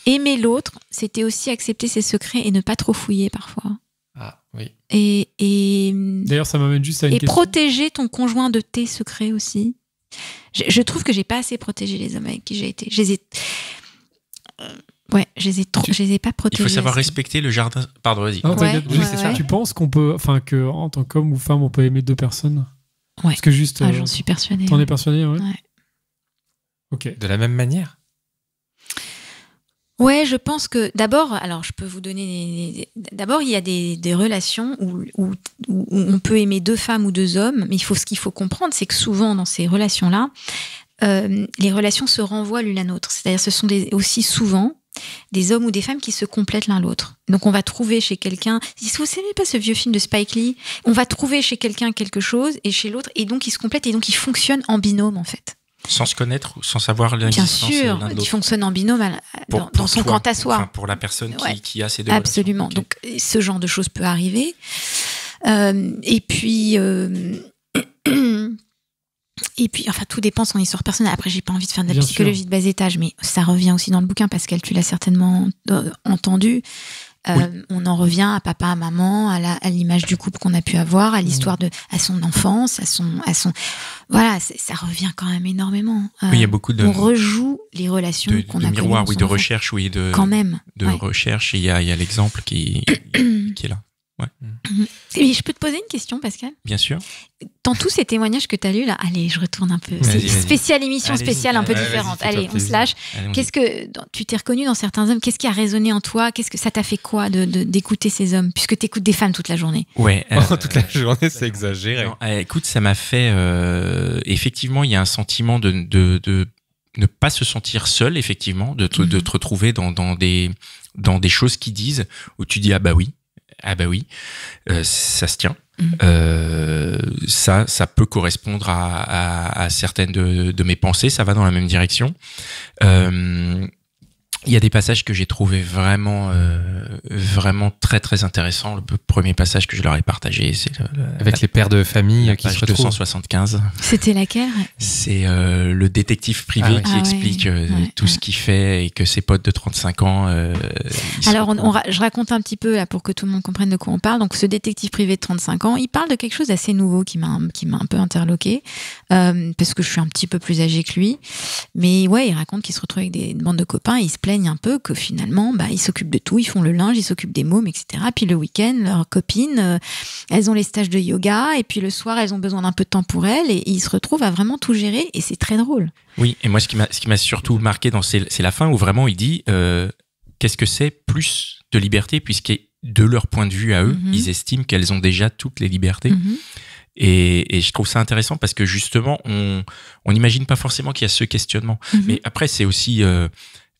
aimer l'autre, c'était aussi accepter ses secrets et ne pas trop fouiller parfois. Ah oui. Et d'ailleurs, ça m'amène juste à une question. Et protéger ton conjoint de tes secrets aussi. Je trouve que j'ai pas assez protégé les hommes avec qui j'ai été. Je les ai pas protégés. Il faut savoir respecter le jardin. Pardon, vas-y. Non, c'est ça. Tu penses qu'on peut, que en tant qu'homme ou femme, on peut aimer deux personnes? Ouais. Parce que juste. J'en suis persuadée. T'en es persuadée, ouais. Ok. De la même manière. Ouais, je pense que d'abord, alors je peux vous donner. D'abord, il y a des relations où on peut aimer deux femmes ou deux hommes, mais ce qu'il faut comprendre, c'est que souvent dans ces relations-là, les relations se renvoient l'une à l'autre. C'est-à-dire, ce sont aussi souvent des hommes ou des femmes qui se complètent l'un l'autre. Donc, on va trouver chez quelqu'un. Vous savez pas ce vieux film de Spike Lee? On va trouver chez quelqu'un quelque chose et chez l'autre, et donc ils se complètent et donc ils fonctionnent en binôme en fait. Sans se connaître ou sans savoir l'existence de l'un de l'autre. Bien sûr, il fonctionne en binôme dans son grand asseoir. Pour la personne qui a ces deux Absolument. relations. Donc, ce genre de choses peut arriver. Et puis, enfin, tout dépend de son histoire personnelle. Après, j'ai pas envie de faire de la psychologie de bas étage, mais ça revient aussi dans le bouquin. Pascal, tu l'as certainement entendu. On en revient à papa, à maman, à l'image du couple qu'on a pu avoir, à l'histoire à son enfance, à son voilà, ça revient quand même énormément. Oui, il y a beaucoup on rejoue les relations qu'on a miroir, connues, de recherche, quand même, recherche. Et il y a l'exemple qui est là. Ouais. Et je peux te poser une question, Pascal? Bien sûr. Dans tous ces témoignages que tu as lus, là, allez, je retourne un peu. C'est spéciale émission spéciale un peu différente. Allez, on se lâche. Qu'est-ce que tu t'es reconnu dans certains hommes? Qu'est-ce qui a résonné en toi? Qu'est-ce que ça t'a fait quoi d'écouter ces hommes, puisque tu écoutes des femmes toute la journée? Ouais. Toute la journée, c'est exagéré. Non, écoute, ça m'a fait. Effectivement, il y a un sentiment de ne pas se sentir seul, effectivement, de te retrouver dans des choses qu'ils disent où tu dis ah bah oui, ça se tient. Ça peut correspondre à certaines de mes pensées, ça va dans la même direction. Il y a des passages que j'ai trouvé vraiment très très intéressants. Le premier passage que je leur ai partagé, c'est avec les pères de famille qui se retrouvent. 275. C'était laquelle? C'est le détective privé qui explique tout ce qu'il fait et que ses potes de 35 ans. Alors, je raconte un petit peu là pour que tout le monde comprenne de quoi on parle. Donc, ce détective privé de 35 ans, il parle de quelque chose d'assez nouveau qui m'a un peu interloqué parce que je suis un petit peu plus âgée que lui. Mais ouais, il raconte qu'il se retrouve avec des bandes de copains et ils se plaignent un peu que finalement, ils s'occupent de tout, ils font le linge, ils s'occupent des mômes, etc. Puis le week-end, leurs copines, elles ont les stages de yoga et puis le soir, elles ont besoin d'un peu de temps pour elles et ils se retrouvent à vraiment tout gérer et c'est très drôle. Oui, et moi, ce qui m'a surtout marqué c'est la fin où vraiment il dit qu'est-ce que c'est plus de liberté puisque de leur point de vue à eux, ils estiment qu'elles ont déjà toutes les libertés. Et je trouve ça intéressant parce que justement, on n'imagine pas forcément qu'il y a ce questionnement. Mais après, c'est aussi...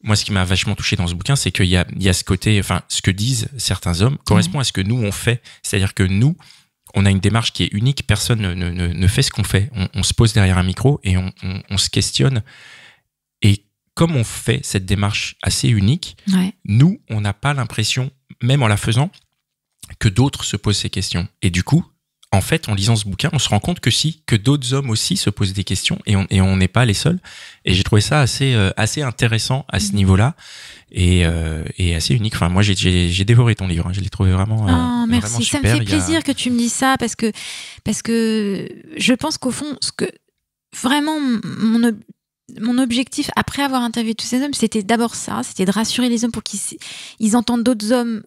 moi, ce qui m'a vachement touché dans ce bouquin, c'est qu'il y a ce côté... Enfin, ce que disent certains hommes correspond à ce que nous, on fait. C'est-à-dire que nous, on a une démarche qui est unique. Personne ne fait ce qu'on fait. On se pose derrière un micro et on se questionne. Et comme on fait cette démarche assez unique, nous, on n'a pas l'impression, même en la faisant, que d'autres se posent ces questions. Et du coup... En fait, en lisant ce bouquin, on se rend compte que d'autres hommes aussi se posent des questions et on n'est pas les seuls. Et j'ai trouvé ça assez intéressant à ce niveau-là et assez unique. Enfin, moi, j'ai dévoré ton livre. Je l'ai trouvé vraiment. Merci. Vraiment super. Ça me fait plaisir que tu me dises ça parce que je pense qu'au fond, ce que vraiment mon objectif, après avoir interviewé tous ces hommes, c'était d'abord ça, c'était de rassurer les hommes pour qu'ils entendent d'autres hommes,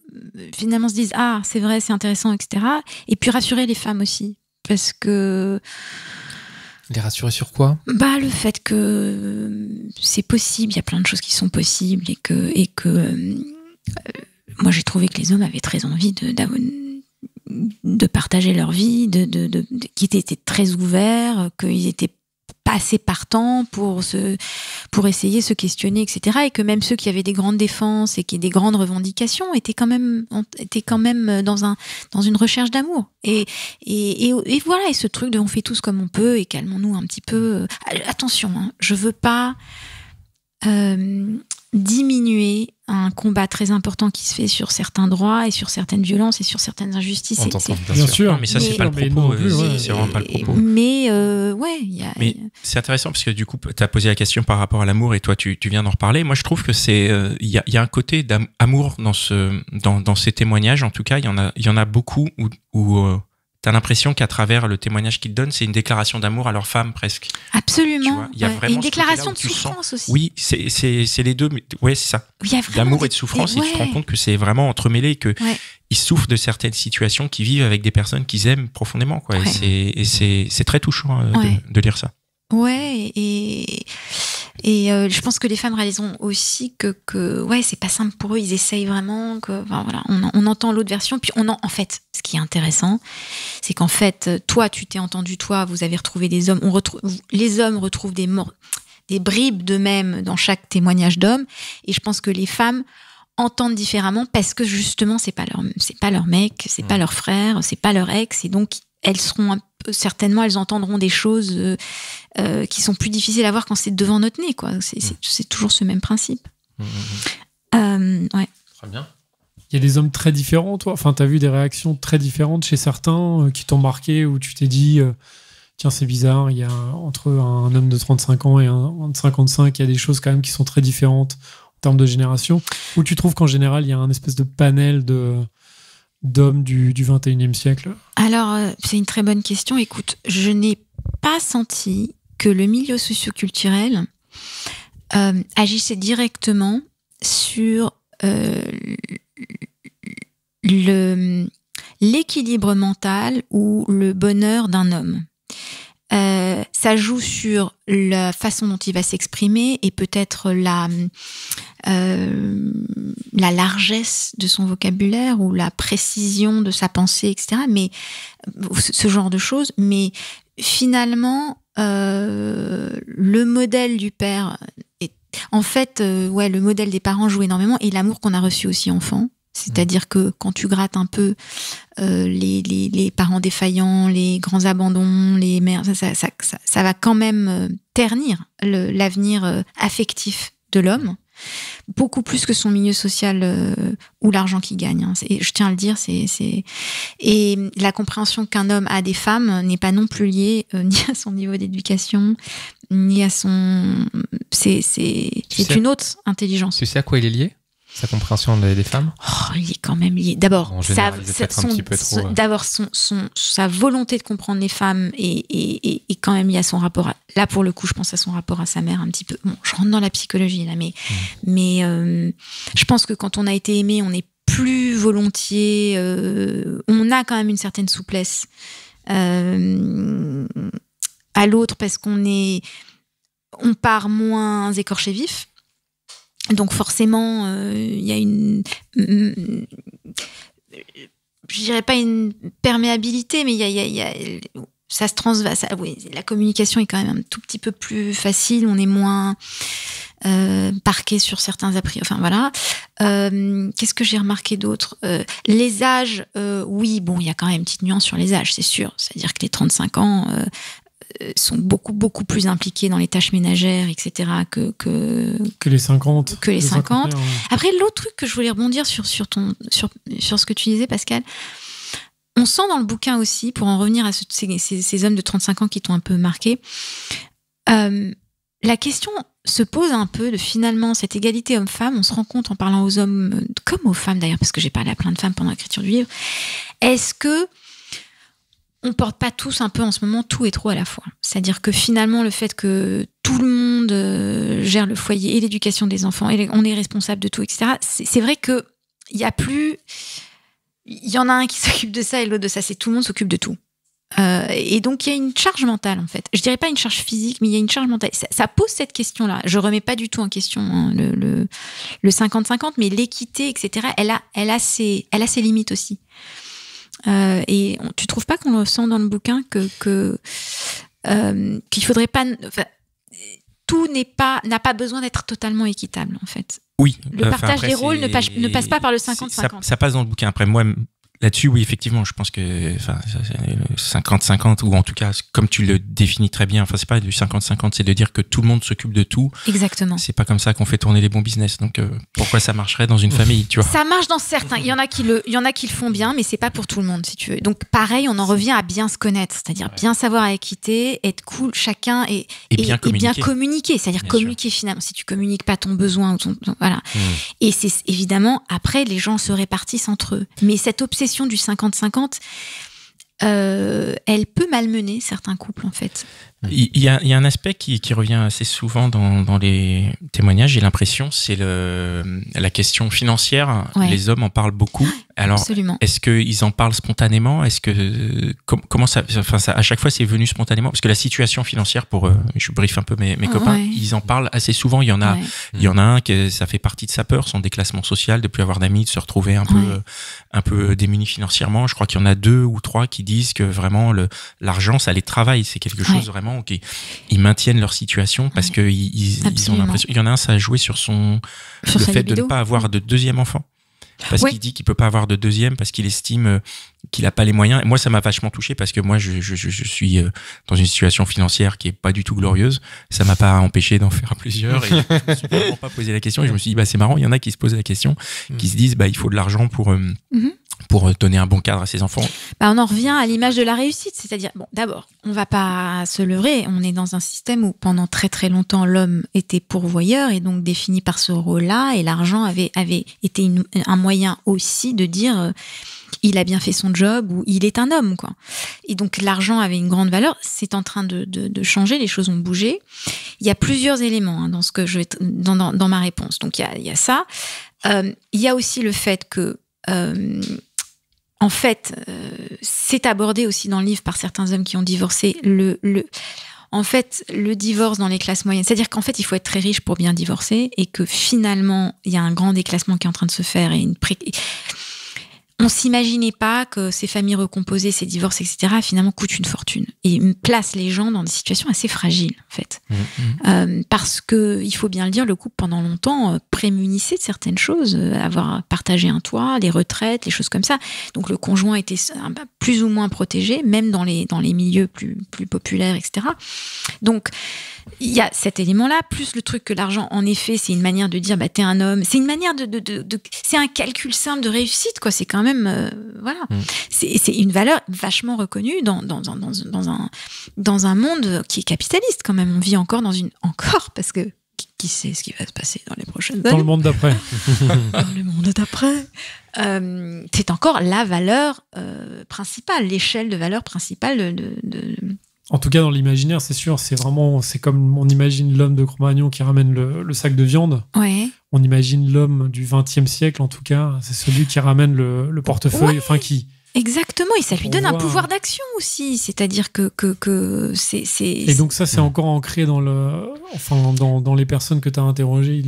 finalement se disent « Ah, c'est vrai, c'est intéressant, etc. » Et puis rassurer les femmes aussi, parce que... Les rassurer sur quoi ? Le fait que c'est possible, il y a plein de choses qui sont possibles, et que moi j'ai trouvé que les hommes avaient très envie de partager leur vie, qu'ils étaient très ouverts, qu'ils étaient pas assez partants pour essayer de se questionner, etc. Et que même ceux qui avaient des grandes défenses et qui avaient des grandes revendications étaient quand même dans une recherche d'amour. Et voilà, et ce truc de on fait tous comme on peut et calmons-nous un petit peu. Attention, hein, je veux pas diminuer un combat très important qui se fait sur certains droits et sur certaines violences et sur certaines injustices. Bien sûr, mais ça c'est pas le propos. C'est vraiment pas le propos. Mais mais c'est intéressant parce que du coup, tu as posé la question par rapport à l'amour et toi tu viens d'en reparler. Moi, je trouve que c'est il y a un côté d'amour dans ces témoignages. En tout cas, il y en a beaucoup où t'as l'impression qu'à travers le témoignage qu'ils donnent, c'est une déclaration d'amour à leur femme presque. Absolument. Il y a vraiment une déclaration de souffrance aussi. Oui, c'est les deux. Ouais, c'est ça. D'amour et de souffrance, et tu te rends compte que c'est vraiment entremêlé, que ils souffrent de certaines situations, qu'ils vivent avec des personnes qu'ils aiment profondément, quoi. Ouais. Et c'est très touchant de lire ça. Ouais, et je pense que les femmes réaliseront aussi que c'est pas simple pour eux, ils essayent vraiment, voilà, on entend l'autre version, puis en fait, ce qui est intéressant, c'est qu'en fait, toi, tu t'es entendu, vous avez retrouvé des hommes, les hommes retrouvent des bribes d'eux-mêmes dans chaque témoignage d'homme, et je pense que les femmes entendent différemment parce que justement, c'est pas leur mec, c'est pas leur frère, c'est pas leur ex, et donc elles seront certainement, elles entendront des choses qui sont plus difficiles à voir quand c'est devant notre nez, quoi. C'est toujours ce même principe. Ouais. Très bien. Il y a des hommes très différents, toi. Enfin, t'as vu des réactions très différentes chez certains qui t'ont marqué, où tu t'es dit, tiens, c'est bizarre. Il y a entre un homme de 35 ans et un de 55, il y a des choses quand même qui sont très différentes en termes de génération. Ou tu trouves qu'en général, il y a un espèce de panel d'hommes du 21e siècle? Alors, c'est une très bonne question. Écoute, je n'ai pas senti que le milieu socioculturel agissait directement sur l'équilibre mental ou le bonheur d'un homme. Ça joue sur la façon dont il va s'exprimer et peut-être la largesse de son vocabulaire ou la précision de sa pensée, etc. Mais ce genre de choses. Mais finalement, le modèle du père en fait, le modèle des parents joue énormément, et l'amour qu'on a reçu aussi enfant. C'est-à-dire que quand tu grattes un peu les parents défaillants, les grands abandons, les mères, ça va quand même ternir l'avenir affectif de l'homme, beaucoup plus que son milieu social ou l'argent qu'il gagne. Hein. Je tiens à le dire, et la compréhension qu'un homme a des femmes n'est pas non plus liée ni à son niveau d'éducation, ni à son... C'est une autre intelligence. Tu sais à quoi il est lié ? Sa compréhension des femmes? Il est quand même lié. D'abord, sa volonté de comprendre les femmes est quand même liée à son rapport là, pour le coup, je pense à son rapport à sa mère un petit peu. Bon, je rentre dans la psychologie, là, mais je pense que quand on a été aimé, on est plus volontiers... on a quand même une certaine souplesse à l'autre parce qu'on part moins écorché vif. Donc forcément, il y a je dirais pas une perméabilité, mais il y a ça se transvase. Oui, la communication est quand même un tout petit peu plus facile. On est moins parqué sur certains a priori. Enfin voilà. Qu'est-ce que j'ai remarqué d'autre? Les âges, oui, bon, il y a quand même une petite nuance sur les âges, c'est sûr. C'est-à-dire que les 35 ans sont beaucoup beaucoup plus impliqués dans les tâches ménagères, etc. que les 50. Que les 50. Après, l'autre truc que je voulais rebondir sur ce que tu disais, Pascal, on sent dans le bouquin aussi, pour en revenir à ces hommes de 35 ans qui t'ont un peu marqué, la question se pose un peu de finalement cette égalité homme-femme. On se rend compte en parlant aux hommes, comme aux femmes d'ailleurs, parce que j'ai parlé à plein de femmes pendant l'écriture du livre, est-ce que on porte pas tous un peu en ce moment tout et trop à la fois? C'est-à-dire que finalement, le fait que tout le monde gère le foyer et l'éducation des enfants, et on est responsable de tout, etc., c'est vrai que il y a plus... Il y en a un qui s'occupe de ça et l'autre de ça. C'est tout le monde s'occupe de tout. Et donc, il y a une charge mentale, en fait. Je dirais pas une charge physique, mais il y a une charge mentale. Ça pose cette question-là. Je remets pas du tout en question le 50-50, mais l'équité, etc., elle a ses limites aussi. Et tu trouves pas qu'on le sent dans le bouquin que qu'il faudrait pas... tout n'a pas besoin d'être totalement équitable, en fait. Oui. Le partage des rôles ne passe pas par le 50-50. Ça passe dans le bouquin. Après, moi, là-dessus, oui, effectivement, je pense que 50-50, ou en tout cas, comme tu le définis très bien, c'est pas du 50-50, c'est de dire que tout le monde s'occupe de tout. Exactement. C'est pas comme ça qu'on fait tourner les bons business. Donc, pourquoi ça marcherait dans une famille, tu vois? Ça marche dans certains. Il y en a qui le font bien, mais c'est pas pour tout le monde, si tu veux. Donc, pareil, on en revient à bien se connaître, c'est-à-dire bien savoir avec qui t'es, être cool, chacun, et bien communiquer. C'est-à-dire bien communiquer sûr. Finalement. Si tu communiques pas ton besoin, voilà. Et c'est évidemment, après, les gens se répartissent entre eux. Mais cette obsession du 50-50, elle peut malmener certains couples, en fait. Il y a un aspect qui revient assez souvent dans les témoignages, j'ai l'impression, c'est la question financière. Ouais. Les hommes en parlent beaucoup. Alors, absolument. Est-ce qu'ils en parlent spontanément? Est-ce que comment ça, à chaque fois c'est venu spontanément? Parce que la situation financière, je brief un peu mes copains, ils en parlent assez souvent. Il y en a un que ça fait partie de sa peur, son déclassement social, de plus avoir d'amis, de se retrouver un peu démuni financièrement. Je crois qu'il y en a 2 ou 3 qui disent que vraiment l'argent, ça les travaille. C'est quelque chose vraiment ils maintiennent leur situation parce que ils ont l'impression. Il y en a un, ça a joué sur le fait de ne pas avoir de deuxième enfant. Parce qu'il dit qu'il peut pas avoir de deuxième parce qu'il estime qu'il a pas les moyens. Et moi, ça m'a vachement touché parce que moi, je suis dans une situation financière qui est pas du tout glorieuse. Ça m'a pas empêché d'en faire plusieurs et je me suis vraiment pas posé la question. Et je me suis dit, c'est marrant, il y en a qui se posent la question, qui se disent, il faut de l'argent pour donner un bon cadre à ses enfants. On en revient à l'image de la réussite. C'est-à-dire, d'abord, on va pas se leurrer. On est dans un système où pendant très très longtemps, l'homme était pourvoyeur et donc défini par ce rôle-là. Et l'argent avait été un moyen aussi de dire il a bien fait son job ou il est un homme, quoi. Et donc l'argent avait une grande valeur. C'est en train de changer. Les choses ont bougé. Il y a plusieurs éléments dans dans ma réponse. Donc il y a ça. Il y a aussi le fait que en fait, c'est abordé aussi dans le livre par certains hommes qui ont divorcé, en fait, le divorce dans les classes moyennes. C'est-à-dire qu'en fait, il faut être très riche pour bien divorcer et que finalement, il y a un grand déclassement qui est en train de se faire et on s'imaginait pas que ces familles recomposées, ces divorces, etc., finalement, coûtent une fortune et placent les gens dans des situations assez fragiles, en fait. Parce que, il faut bien le dire, le couple, pendant longtemps, prémunissait de certaines choses, avoir partagé un toit, les retraites, les choses comme ça. Donc, le conjoint était plus ou moins protégé, même dans les milieux plus populaires, etc. Donc, il y a cet élément-là, plus le truc que l'argent, en effet, c'est une manière de dire, t'es un homme. C'est une manière c'est un calcul simple de réussite, quoi. C'est quand même, voilà. C'est une valeur vachement reconnue dans un monde qui est capitaliste, quand même. On vit encore parce que qui sait ce qui va se passer dans les prochaines années. Dans le monde d'après. Dans le monde d'après. C'est encore la valeur principale, l'échelle de valeur principale En tout cas, dans l'imaginaire, c'est sûr, c'est comme on imagine l'homme de Cro-Magnon qui ramène le sac de viande. Ouais. On imagine l'homme du XXe siècle, en tout cas, c'est celui qui ramène le portefeuille, qui... Exactement, et ça lui donne un pouvoir d'action aussi, c'est-à-dire que c'est... Et donc ça, c'est encore ancré dans les personnes que tu as interrogées.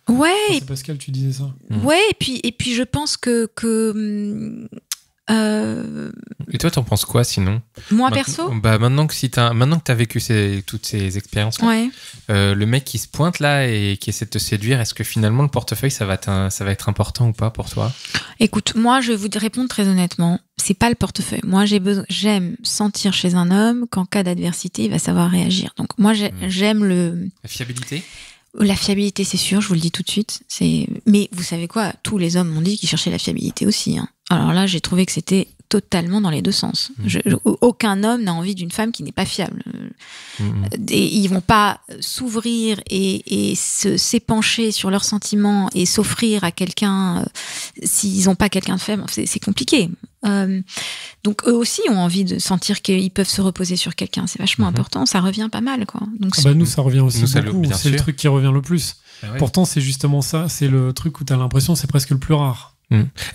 Ouais. C'est Pascal, tu disais ça. Ouais, et puis je pense que Et toi, t'en penses quoi sinon? Moi perso, maintenant que t'as vécu toutes ces expériences-là, le mec qui se pointe là et qui essaie de te séduire, est-ce que finalement le portefeuille ça va être important ou pas pour toi? Écoute, moi je vais vous répondre très honnêtement, c'est pas le portefeuille. Moi j'aime sentir chez un homme qu'en cas d'adversité il va savoir réagir. Donc moi j'aime la fiabilité. La fiabilité, c'est sûr, je vous le dis tout de suite. Mais vous savez quoi, tous les hommes m'ont dit qu'ils cherchaient la fiabilité aussi. Alors là, j'ai trouvé que c'était totalement dans les deux sens. Aucun homme n'a envie d'une femme qui n'est pas fiable. Ils vont pas s'ouvrir et s'épancher sur leurs sentiments et s'offrir à quelqu'un s'ils n'ont pas quelqu'un de faible. C'est compliqué. Donc eux aussi ont envie de sentir qu'ils peuvent se reposer sur quelqu'un. C'est vachement important. Ça revient pas mal, quoi. Donc nous, ça revient aussi beaucoup. C'est le truc qui revient le plus. Pourtant, c'est justement ça. C'est le truc où tu as l'impression que c'est presque le plus rare.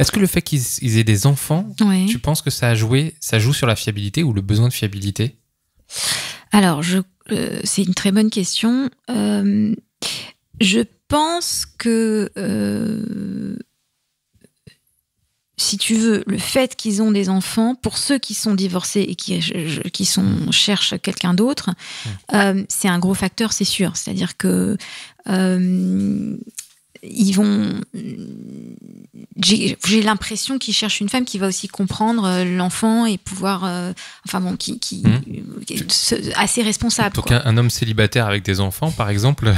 Est-ce que le fait qu'ils aient des enfants, tu penses que ça joue sur la fiabilité ou le besoin de fiabilité? Alors, c'est une très bonne question. Je pense que si tu veux, le fait qu'ils ont des enfants, pour ceux qui sont divorcés et qui cherchent quelqu'un d'autre, c'est un gros facteur, c'est sûr. C'est-à-dire que ils vont. J'ai l'impression qu'ils cherchent une femme qui va aussi comprendre l'enfant et pouvoir, assez responsable. Donc un homme célibataire avec des enfants, par exemple,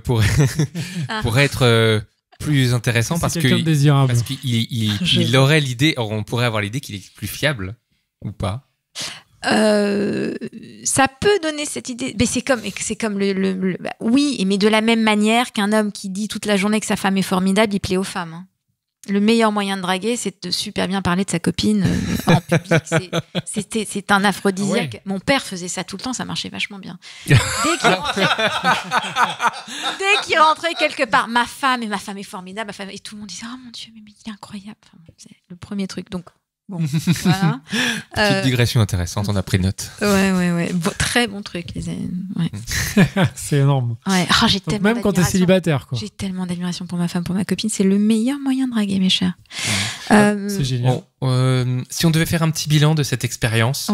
pourrait être plus intéressant parce qu'il aurait l'idée. On pourrait avoir l'idée qu'il est plus fiable ou pas. Ça peut donner cette idée, mais c'est comme oui, mais de la même manière qu'un homme qui dit toute la journée que sa femme est formidable, il plaît aux femmes. Hein. Le meilleur moyen de draguer, c'est de super bien parler de sa copine en public. C'est un aphrodisiaque. Ouais. Mon père faisait ça tout le temps, ça marchait vachement bien. Dès qu'il rentrait quelque part, ma femme est formidable, et tout le monde disait oh mon Dieu, mais il est incroyable. Enfin, c'est le premier truc. Donc bon, voilà. Petite digression intéressante, on a pris note. Ouais. Très bon truc. Ouais. C'est énorme. Ouais. Oh, j'ai tellement même quand t'es célibataire, quoi. J'ai tellement d'admiration pour ma femme, pour ma copine. C'est le meilleur moyen de draguer, mes chers. C'est génial. Si on devait faire un petit bilan de cette expérience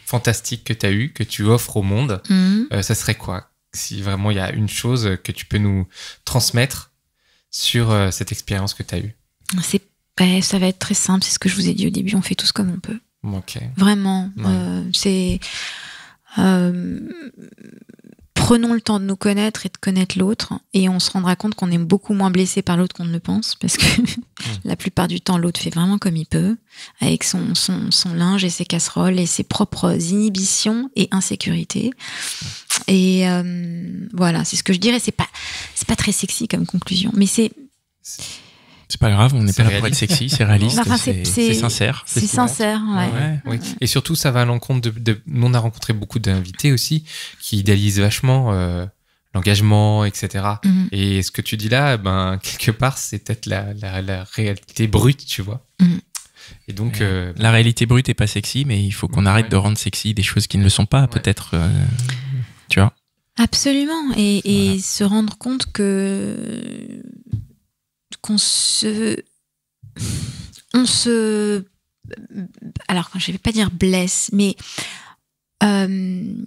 fantastique que t'as eue, que tu offres au monde, ça serait quoi? Si vraiment il y a une chose que tu peux nous transmettre sur cette expérience que t'as eue. Ça va être très simple, c'est ce que je vous ai dit au début, on fait tous comme on peut. Okay. Vraiment. Ouais. Prenons le temps de nous connaître et de connaître l'autre, et on se rendra compte qu'on est beaucoup moins blessé par l'autre qu'on ne le pense, parce que la plupart du temps, l'autre fait vraiment comme il peut, avec son linge et ses casseroles et ses propres inhibitions et insécurités. Et voilà, c'est ce que je dirais. C'est pas très sexy comme conclusion, mais c'est pas grave, on n'est pas là pour être sexy, c'est réaliste, c'est sincère. C'est sincère, ouais. Oui. Et surtout, ça va à l'encontre nous, on a rencontré beaucoup d'invités aussi qui idéalisent vachement l'engagement, etc. Et ce que tu dis là, quelque part, c'est peut-être la réalité brute, tu vois. Et donc, la réalité brute est pas sexy, mais il faut qu'on arrête de rendre sexy des choses qui ne le sont pas, peut-être, tu vois. Absolument, et se rendre compte qu'on se alors je vais pas dire blesse, mais on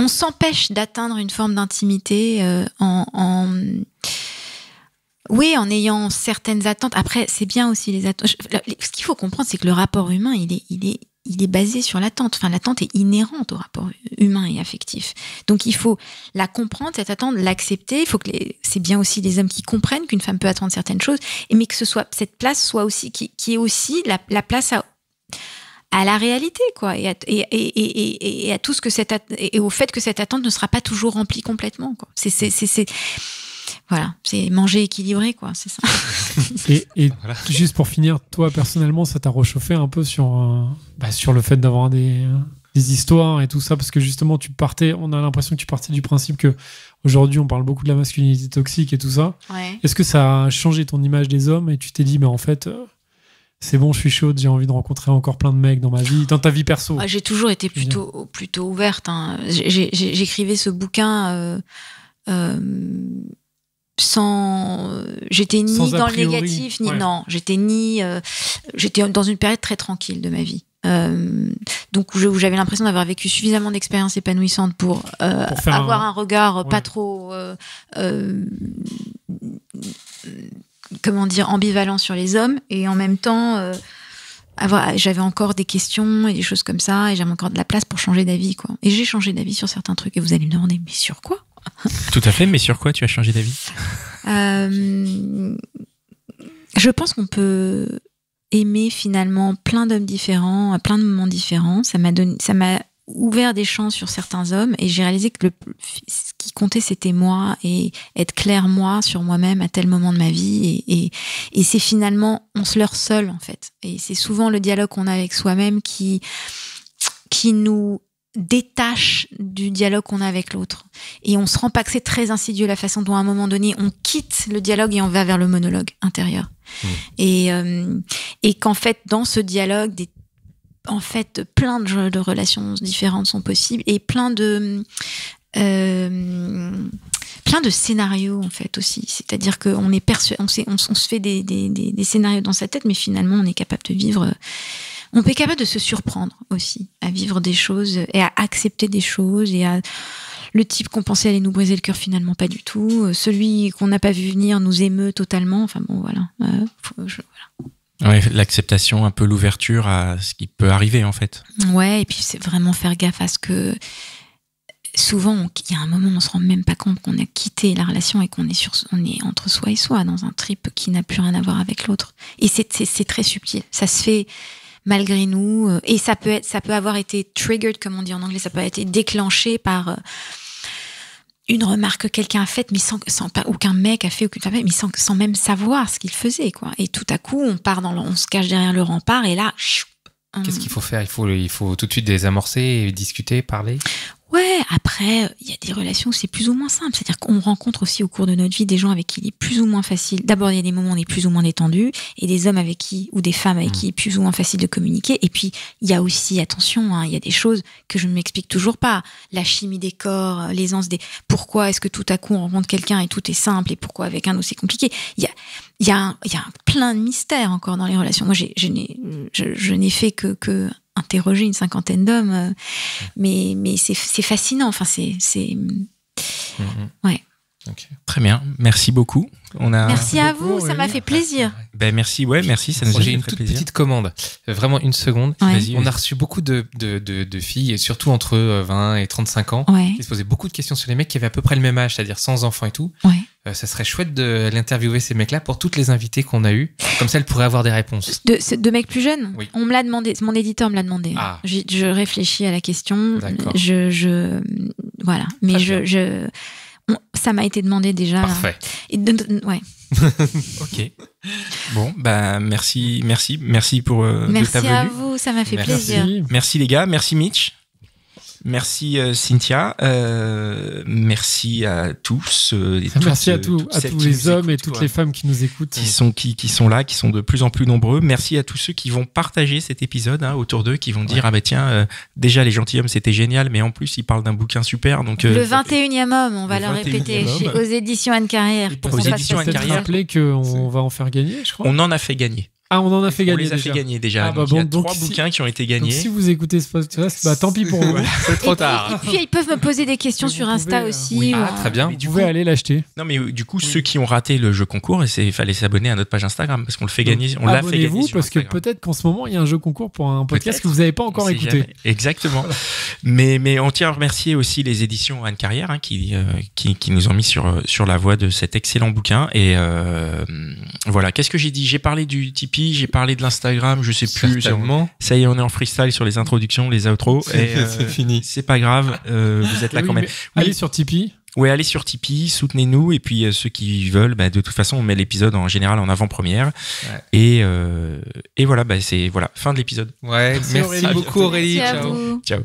s'empêche d'atteindre une forme d'intimité en ayant certaines attentes. Après, c'est bien aussi les attentes. Ce qu'il faut comprendre, c'est que le rapport humain, il est basé sur l'attente. Enfin, l'attente est inhérente au rapport humain et affectif. Donc, il faut la comprendre, cette attente, l'accepter. Il faut c'est bien aussi les hommes qui comprennent qu'une femme peut attendre certaines choses, mais que cette place soit aussi, qui est aussi la place à la réalité, quoi, et à tout ce que et au fait que cette attente ne sera pas toujours remplie complètement, quoi. Voilà, c'est manger équilibré, quoi, c'est ça. Et voilà. Juste pour finir, toi, personnellement, ça t'a réchauffé un peu sur le fait d'avoir des histoires et tout ça, parce que justement, on a l'impression que tu partais du principe que aujourd'hui, on parle beaucoup de la masculinité toxique et tout ça. Ouais. Est-ce que ça a changé ton image des hommes et tu t'es dit, en fait, c'est bon, je suis chaude, j'ai envie de rencontrer encore plein de mecs dans ma vie, dans ta vie perso? J'ai toujours été plutôt ouverte. Hein. J'écrivais ce bouquin j'étais ni dans le négatif j'étais dans une période très tranquille de ma vie, donc où j'avais l'impression d'avoir vécu suffisamment d'expériences épanouissantes pour avoir un regard pas trop ambivalent sur les hommes, et en même temps j'avais encore des questions et des choses comme ça, et j'avais encore de la place pour changer d'avis, quoi. Et j'ai changé d'avis sur certains trucs, et vous allez me demander, mais sur quoi? Tout à fait, mais sur quoi tu as changé d'avis? Je pense qu'on peut aimer finalement plein d'hommes différents, à plein de moments différents. Ça m'a ouvert des champs sur certains hommes, et j'ai réalisé que ce qui comptait, c'était moi, et être clair, moi, sur moi-même à tel moment de ma vie, et c'est finalement, on se leurre seul, en fait. Et c'est souvent le dialogue qu'on a avec soi-même qui nous détache du dialogue qu'on a avec l'autre, et on se rend pas que c'est très insidieux la façon dont à un moment donné on quitte le dialogue et on va vers le monologue intérieur, et qu'en fait dans ce dialogue plein de relations différentes sont possibles, et plein plein de scénarios en fait aussi. C'est-à-dire qu'on est on se fait des scénarios dans sa tête, mais finalement on est capable de vivre. On est capable de se surprendre aussi à vivre des choses et à accepter des choses et à le type qu'on pensait allait nous briser le cœur, finalement pas du tout. Celui qu'on n'a pas vu venir nous émeut totalement. Enfin bon, voilà. Voilà. Ouais, l'acceptation, un peu l'ouverture à ce qui peut arriver en fait. Ouais, et puis c'est vraiment faire gaffe à ce que souvent, il y a un moment où on se rend même pas compte qu'on a quitté la relation et qu'on est on est entre soi et soi dans un trip qui n'a plus rien à voir avec l'autre. Et c'est très subtil. Ça se fait malgré nous, et ça peut avoir été triggered, comme on dit en anglais, ça peut avoir été déclenché par une remarque que quelqu'un a faite, mais sans pas aucun mec a fait aucune femme, mais sans même savoir ce qu'il faisait, quoi. Et tout à coup, on se cache derrière le rempart, et là, qu'est-ce qu'il faut faire ? Il faut tout de suite désamorcer, discuter, parler. Ouais, après, il y a des relations où c'est plus ou moins simple. C'est-à-dire qu'on rencontre aussi au cours de notre vie des gens avec qui il est plus ou moins facile. D'abord, il y a des moments où on est plus ou moins détendu, et des hommes avec qui, ou des femmes avec qui il est plus ou moins facile de communiquer. Et puis, il y a aussi, attention, il y a des choses que je ne m'explique toujours pas. La chimie des corps, l'aisance des... Pourquoi est-ce que tout à coup on rencontre quelqu'un et tout est simple, et pourquoi avec un autre c'est compliqué ? Il y a plein de mystères encore dans les relations. Moi, je n'ai fait que interroger une 50aine d'hommes, mais c'est fascinant. Enfin, ouais. Okay. Très bien, merci beaucoup. Merci à vous, ça m'a fait plaisir. Ben merci, ça nous a fait plaisir. J'ai une toute petite commande, vraiment une seconde. Ouais. Vas-y. On a reçu beaucoup de filles, surtout entre 20 et 35 ans, qui se posaient beaucoup de questions sur les mecs qui avaient à peu près le même âge, c'est-à-dire sans enfants et tout. Ouais. Ça serait chouette de l'interviewer, ces mecs-là, pour toutes les invités qu'on a eues. Comme ça, elles pourraient avoir des réponses. De mecs plus jeunes ? Oui. On me l'a demandé, mon éditeur me l'a demandé. Ah. Je réfléchis à la question. D'accord. Voilà. Mais ça m'a été demandé déjà. Parfait. Ouais. Ok. Bon, merci pour merci de ta venue. à vous, ça m'a fait plaisir. Merci les gars, merci Mitch. Merci Cynthia, merci à tous. Merci à tous les hommes et toutes les femmes qui nous écoutent. Qui sont là, qui sont de plus en plus nombreux. Merci à tous ceux qui vont partager cet épisode autour d'eux, qui vont dire tiens, déjà les gentilshommes c'était génial, mais en plus ils parlent d'un bouquin super. Donc, le 21e homme, on va le répéter, aux éditions Anne Carrière. Aux éditions Anne Carrière. Rappeler qu'on va en faire gagner, je crois. On en a fait gagner. Ah, on en a fait gagner. On les a fait gagner déjà. Il y a 3 bouquins qui ont été gagnés. Donc, si vous écoutez ce podcast, tant pis pour vous. C'est trop tard. Et puis, ils peuvent me poser des questions sur Insta aussi. Oui. Très bien. Vous pouvez aller l'acheter. Non, mais du coup, ceux qui ont raté le jeu concours, il fallait s'abonner à notre page Instagram parce qu'on le fait gagner. On l'a fait gagner. Abonnez-vous parce que peut-être qu'en ce moment, il y a un jeu concours pour un podcast que vous n'avez pas encore écouté. Exactement. Voilà. Mais on tient à remercier aussi les éditions Anne Carrière qui nous ont mis sur la voie de cet excellent bouquin. Et voilà. Qu'est-ce que j'ai dit ? J'ai parlé du Tipeee, j'ai parlé de l'Instagram, je sais plus. Ça y est, on est en freestyle sur les introductions, les outros. Et c'est fini. C'est pas grave, vous êtes là quand même. Allez sur Tipeee. Ouais, allez sur Tipeee, soutenez-nous. Et puis ceux qui veulent, de toute façon, on met l'épisode en général en avant-première. Ouais. Et voilà, c'est fin de l'épisode. Ouais, merci beaucoup Aurélie. Ciao. Ciao.